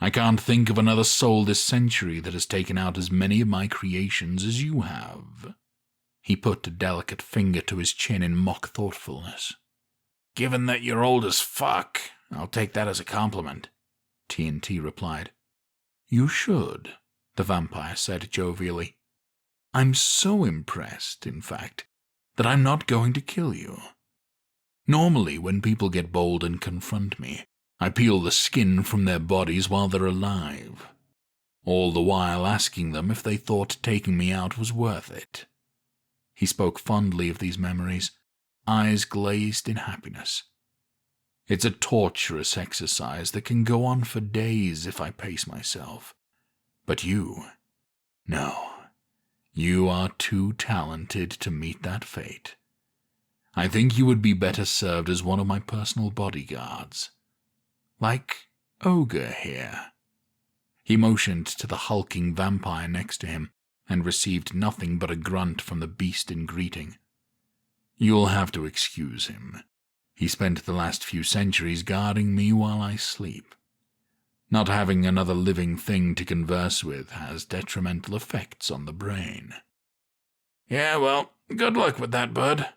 I can't think of another soul this century that has taken out as many of my creations as you have." He put a delicate finger to his chin in mock thoughtfulness. "Given that you're old as fuck, I'll take that as a compliment," T.N.T. replied. "You should," the vampire said jovially. I'm so impressed, in fact, that I'm not going to kill you. Normally, when people get bold and confront me, I peel the skin from their bodies while they're alive, all the while asking them if they thought taking me out was worth it. He spoke fondly of these memories, eyes glazed in happiness. It's a torturous exercise that can go on for days if I pace myself. But you, no, you are too talented to meet that fate. I think you would be better served as one of my personal bodyguards. Like Ogre here. He motioned to the hulking vampire next to him, and received nothing but a grunt from the beast in greeting. You'll have to excuse him. He spent the last few centuries guarding me while I sleep. Not having another living thing to converse with has detrimental effects on the brain. Yeah, well, good luck with that, bud.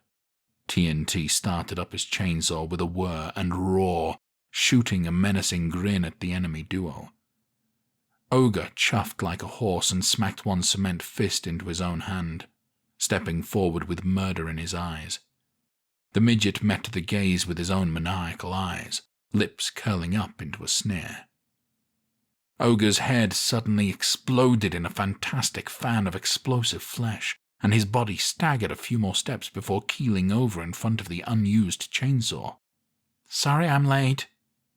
T.N.T. started up his chainsaw with a whir and roar, shooting a menacing grin at the enemy duo. Ogre chuffed like a horse and smacked one cement fist into his own hand, stepping forward with murder in his eyes. The midget met the gaze with his own maniacal eyes, lips curling up into a sneer. Ogre's head suddenly exploded in a fantastic fan of explosive flesh, and his body staggered a few more steps before keeling over in front of the unused chainsaw. Sorry I'm late,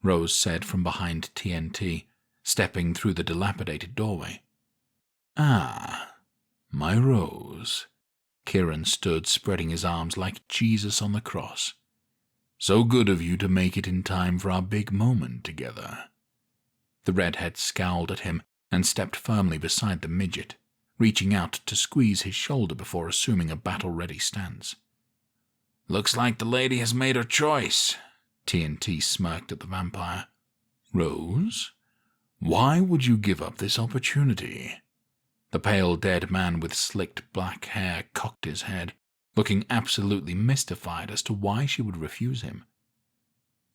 Rose said from behind T.N.T., stepping through the dilapidated doorway. Ah, my Rose. Kieran stood spreading his arms like Jesus on the cross. So good of you to make it in time for our big moment together. The redhead scowled at him and stepped firmly beside the midget, reaching out to squeeze his shoulder before assuming a battle-ready stance. Looks like the lady has made her choice, T.N.T. smirked at the vampire. Rose, why would you give up this opportunity? The pale dead man with slicked black hair cocked his head, looking absolutely mystified as to why she would refuse him.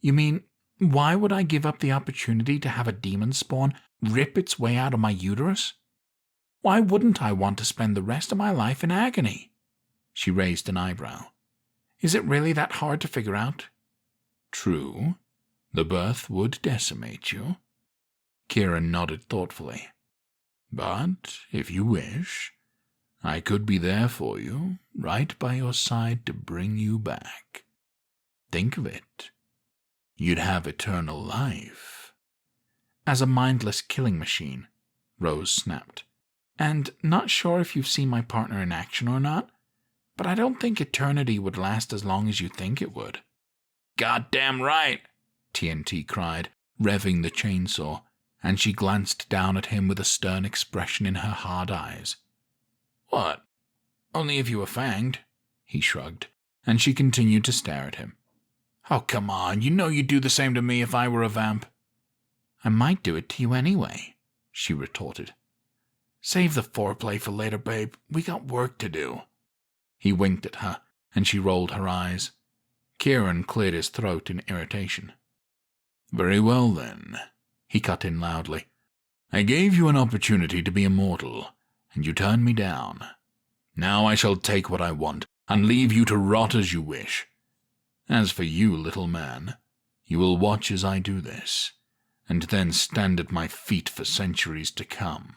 You mean, why would I give up the opportunity to have a demon spawn rip its way out of my uterus? Why wouldn't I want to spend the rest of my life in agony? She raised an eyebrow. Is it really that hard to figure out? True. The birth would decimate you. Kieran nodded thoughtfully. But, if you wish, I could be there for you, right by your side to bring you back. Think of it. You'd have eternal life. As a mindless killing machine, Rose snapped. And not sure if you've seen my partner in action or not, but I don't think eternity would last as long as you think it would. Goddamn right, T.N.T. cried, revving the chainsaw, and she glanced down at him with a stern expression in her hard eyes. What? Only if you were fanged, he shrugged, and she continued to stare at him. Oh, come on, you know you'd do the same to me if I were a vamp. I might do it to you anyway, she retorted. Save the foreplay for later, babe. We got work to do. He winked at her, and she rolled her eyes. Kieran cleared his throat in irritation. Very well, then, he cut in loudly. I gave you an opportunity to be immortal, and you turned me down. Now I shall take what I want, and leave you to rot as you wish. As for you, little man, you will watch as I do this, and then stand at my feet for centuries to come.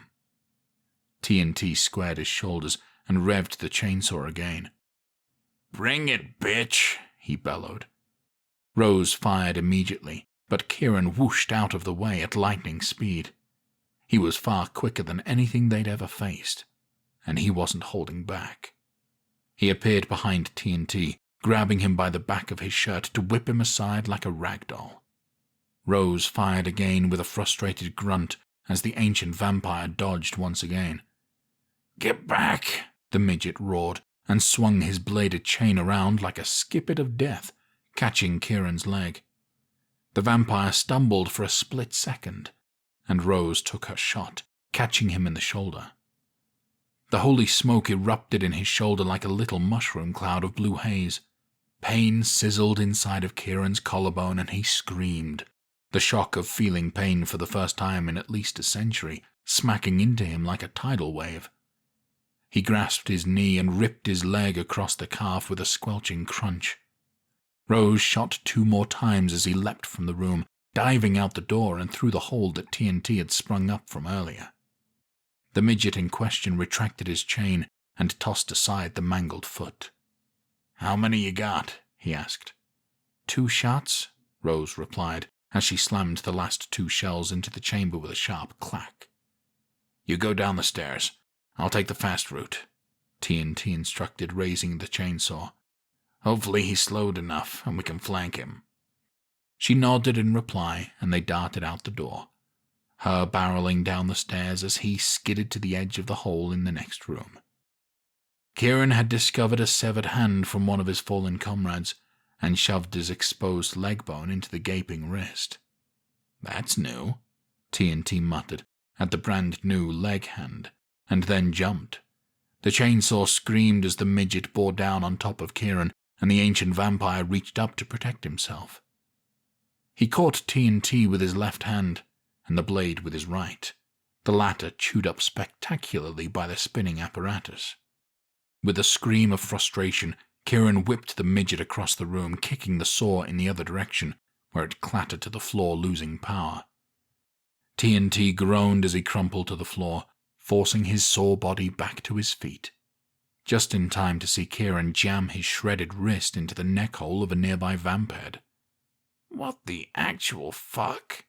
T.N.T. squared his shoulders and revved the chainsaw again. Bring it, bitch, he bellowed. Rose fired immediately, but Kieran whooshed out of the way at lightning speed. He was far quicker than anything they'd ever faced, and he wasn't holding back. He appeared behind T.N.T., grabbing him by the back of his shirt to whip him aside like a rag doll. Rose fired again with a frustrated grunt as the ancient vampire dodged once again. Get back, the midget roared, and swung his bladed chain around like a skippet of death, catching Kieran's leg. The vampire stumbled for a split second, and Rose took her shot, catching him in the shoulder. The holy smoke erupted in his shoulder like a little mushroom cloud of blue haze. Pain sizzled inside of Kieran's collarbone, and he screamed, the shock of feeling pain for the first time in at least a century, smacking into him like a tidal wave. He grasped his knee and ripped his leg across the calf with a squelching crunch. Rose shot 2 more times as he leapt from the room, diving out the door and through the hole that T.N.T had sprung up from earlier. The midget in question retracted his chain and tossed aside the mangled foot. "How many you got?" he asked. 2 shots, Rose replied, as she slammed the last 2 shells into the chamber with a sharp clack. "You go down the stairs. I'll take the fast route," T.N.T instructed, raising the chainsaw. "Hopefully he's slowed enough and we can flank him." She nodded in reply, and they darted out the door, her barreling down the stairs as he skidded to the edge of the hole in the next room. Kieran had discovered a severed hand from one of his fallen comrades and shoved his exposed leg bone into the gaping wrist. "That's new," T.N.T muttered at the brand new leg hand, and then jumped. The chainsaw screamed as the midget bore down on top of Kieran, and the ancient vampire reached up to protect himself. He caught T.N.T with his left hand, and the blade with his right, the latter chewed up spectacularly by the spinning apparatus. With a scream of frustration, Kieran whipped the midget across the room, kicking the saw in the other direction, where it clattered to the floor, losing power. T.N.T groaned as he crumpled to the floor, forcing his sore body back to his feet, just in time to see Kieran jam his shredded wrist into the neck hole of a nearby vamped. "What the actual fuck?"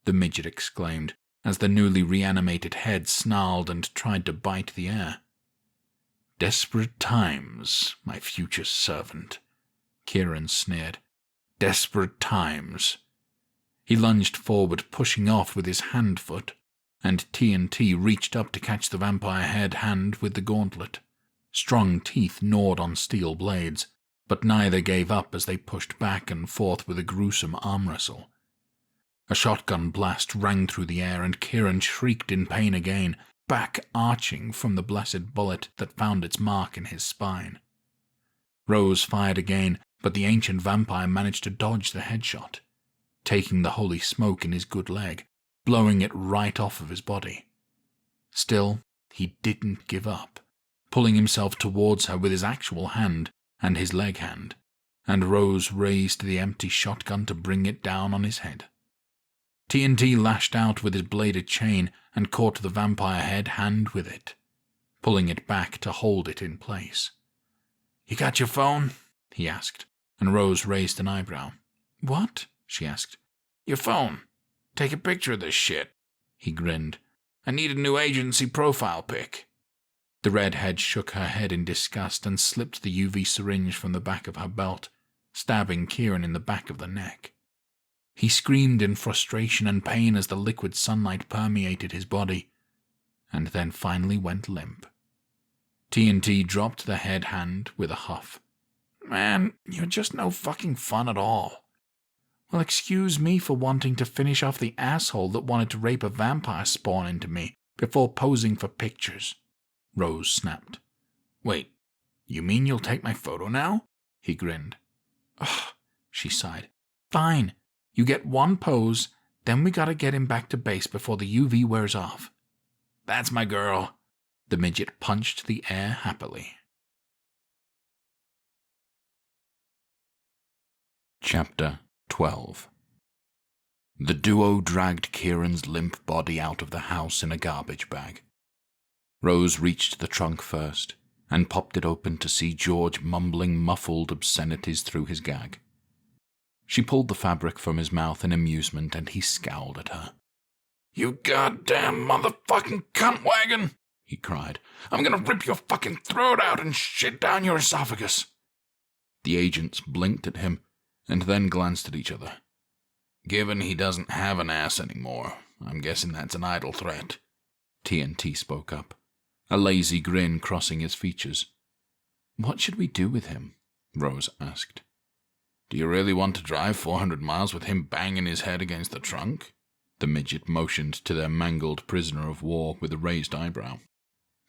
the midget exclaimed, as the newly reanimated head snarled and tried to bite the air. "Desperate times, my future servant," Kieran sneered. "Desperate times." He lunged forward, pushing off with his hand-foot, and T.N.T reached up to catch the vampire head hand with the gauntlet. Strong teeth gnawed on steel blades, but neither gave up as they pushed back and forth with a gruesome arm wrestle. A shotgun blast rang through the air, and Kieran shrieked in pain again, back arching from the blessed bullet that found its mark in his spine. Rose fired again, but the ancient vampire managed to dodge the headshot, taking the holy smoke in his good leg, blowing it right off of his body. Still, he didn't give up, pulling himself towards her with his actual hand and his leg hand, and Rose raised the empty shotgun to bring it down on his head. T.N.T lashed out with his bladed chain and caught the vampire head hand with it, pulling it back to hold it in place. "You got your phone?" he asked, and Rose raised an eyebrow. "What?" she asked. "Your phone. Take a picture of this shit." He grinned. "I need a new agency profile pic." The redhead shook her head in disgust and slipped the UV syringe from the back of her belt, stabbing Kieran in the back of the neck. He screamed in frustration and pain as the liquid sunlight permeated his body, and then finally went limp. T.N.T dropped the head hand with a huff. "Man, you're just no fucking fun at all." "Well, excuse me for wanting to finish off the asshole that wanted to rape a vampire spawn into me before posing for pictures," Rose snapped. "Wait, you mean you'll take my photo now?" He grinned. "Ugh," she sighed. "Fine. You get one pose, then we gotta get him back to base before the UV wears off." "That's my girl." The midget punched the air happily. Chapter 12. The duo dragged Kieran's limp body out of the house in a garbage bag. Rose reached the trunk first, and popped it open to see George mumbling muffled obscenities through his gag. She pulled the fabric from his mouth in amusement, and he scowled at her. "You goddamn motherfucking cuntwagon!" he cried. "I'm gonna rip your fucking throat out and shit down your esophagus." The agents blinked at him, and then glanced at each other. "Given he doesn't have an ass anymore, I'm guessing that's an idle threat," T.N.T spoke up, a lazy grin crossing his features. "What should we do with him?" Rose asked. "Do you really want to drive 400 miles with him banging his head against the trunk?" The midget motioned to their mangled prisoner of war with a raised eyebrow.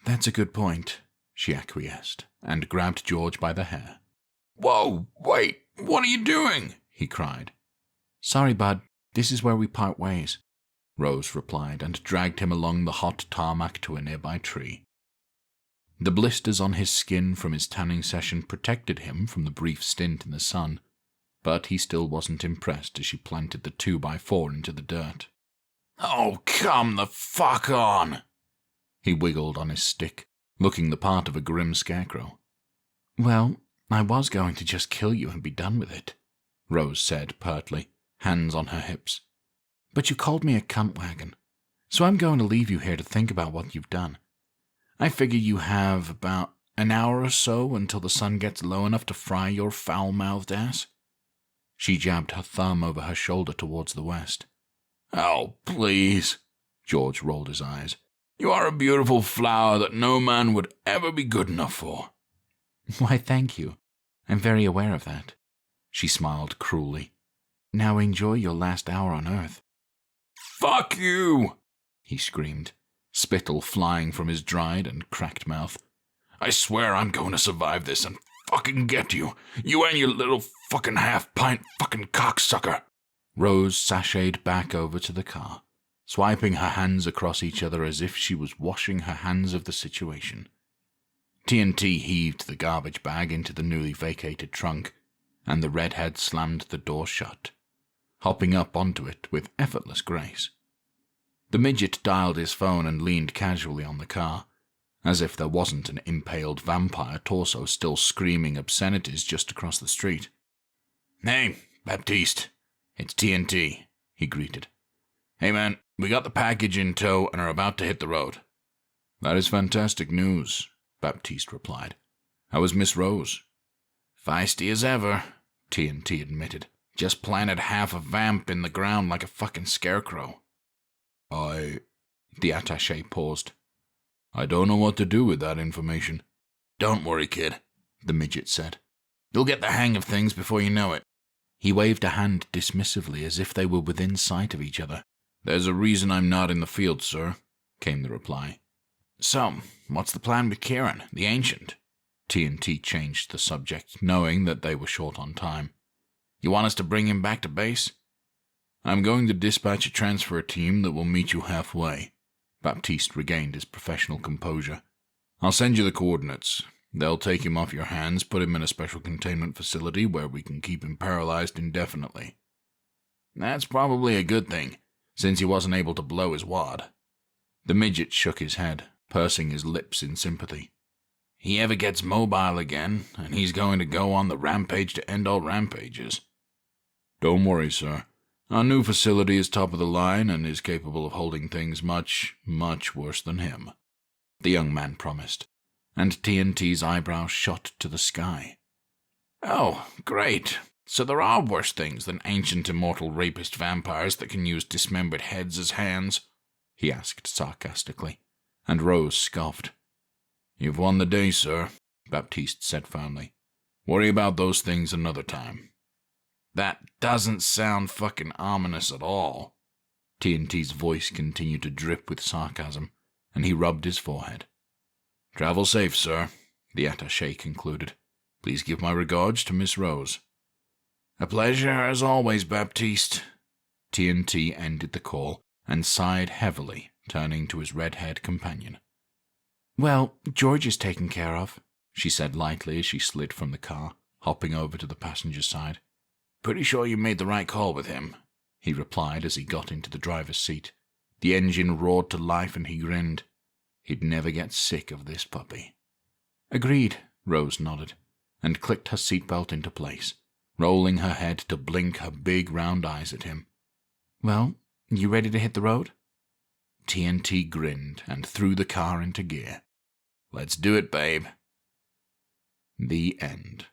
"That's a good point," she acquiesced, and grabbed George by the hair. "Whoa, wait, what are you doing?" he cried. "Sorry, bud, this is where we part ways," Rose replied, and dragged him along the hot tarmac to a nearby tree. The blisters on his skin from his tanning session protected him from the brief stint in the sun, but he still wasn't impressed as she planted the 2x4 into the dirt. "Oh, come the fuck on!" He wiggled on his stick, looking the part of a grim scarecrow. "Well, I was going to just kill you and be done with it," Rose said pertly, hands on her hips. "But you called me a cunt wagon, so I'm going to leave you here to think about what you've done. I figure you have about an hour or so until the sun gets low enough to fry your foul-mouthed ass." She jabbed her thumb over her shoulder towards the west. "Oh, please." George rolled his eyes. "You are a beautiful flower that no man would ever be good enough for." "Why, thank you. I'm very aware of that." She smiled cruelly. "Now enjoy your last hour on Earth." "Fuck you!" he screamed, spittle flying from his dried and cracked mouth. "I swear I'm going to survive this and fucking get you. You and your little fucking half-pint fucking cocksucker." Rose sashayed back over to the car, swiping her hands across each other as if she was washing her hands of the situation. T.N.T. heaved the garbage bag into the newly vacated trunk, and the redhead slammed the door shut, hopping up onto it with effortless grace. The midget dialed his phone and leaned casually on the car, as if there wasn't an impaled vampire torso still screaming obscenities just across the street. "Hey, Baptiste, it's T.N.T., he greeted. "Hey man, we got the package in tow and are about to hit the road." "That is fantastic news," Baptiste replied. "How is Miss Rose?" "Feisty as ever," T.N.T. admitted. "Just planted half a vamp in the ground like a fucking scarecrow." The attaché paused. "I don't know what to do with that information." "Don't worry, kid," the midget said. "You'll get the hang of things before you know it." He waved a hand dismissively as if they were within sight of each other. "There's a reason I'm not in the field, sir," came the reply. "So, what's the plan with Kieran, the Ancient?" T.N.T. changed the subject, knowing that they were short on time. "You want us to bring him back to base?" "I'm going to dispatch a transfer team that will meet you halfway." Baptiste regained his professional composure. "I'll send you the coordinates. They'll take him off your hands, put him in a special containment facility where we can keep him paralyzed indefinitely." "That's probably a good thing, since he wasn't able to blow his wad." The midget shook his head, pursing his lips in sympathy. "He ever gets mobile again, and he's going to go on the rampage to end all rampages." "Don't worry, sir. Our new facility is top of the line and is capable of holding things much, much worse than him," the young man promised, and T.N.T.'s eyebrows shot to the sky. "Oh, great. So there are worse things than ancient immortal rapist vampires that can use dismembered heads as hands?" he asked sarcastically, and Rose scoffed. "You've won the day, sir," Baptiste said firmly. "Worry about those things another time." "That doesn't sound fucking ominous at all." T.N.T.'s voice continued to drip with sarcasm, and he rubbed his forehead. "Travel safe, sir," the attaché concluded. "Please give my regards to Miss Rose." "A pleasure as always, Baptiste." T.N.T. ended the call and sighed heavily, turning to his red-haired companion. "Well, George is taken care of," she said lightly as she slid from the car, hopping over to the passenger side. "Pretty sure you made the right call with him," he replied as he got into the driver's seat. The engine roared to life and he grinned. He'd never get sick of this puppy. "Agreed," Rose nodded, and clicked her seatbelt into place, rolling her head to blink her big round eyes at him. "Well, you ready to hit the road?" T.N.T. grinned and threw the car into gear. "Let's do it, babe." The end.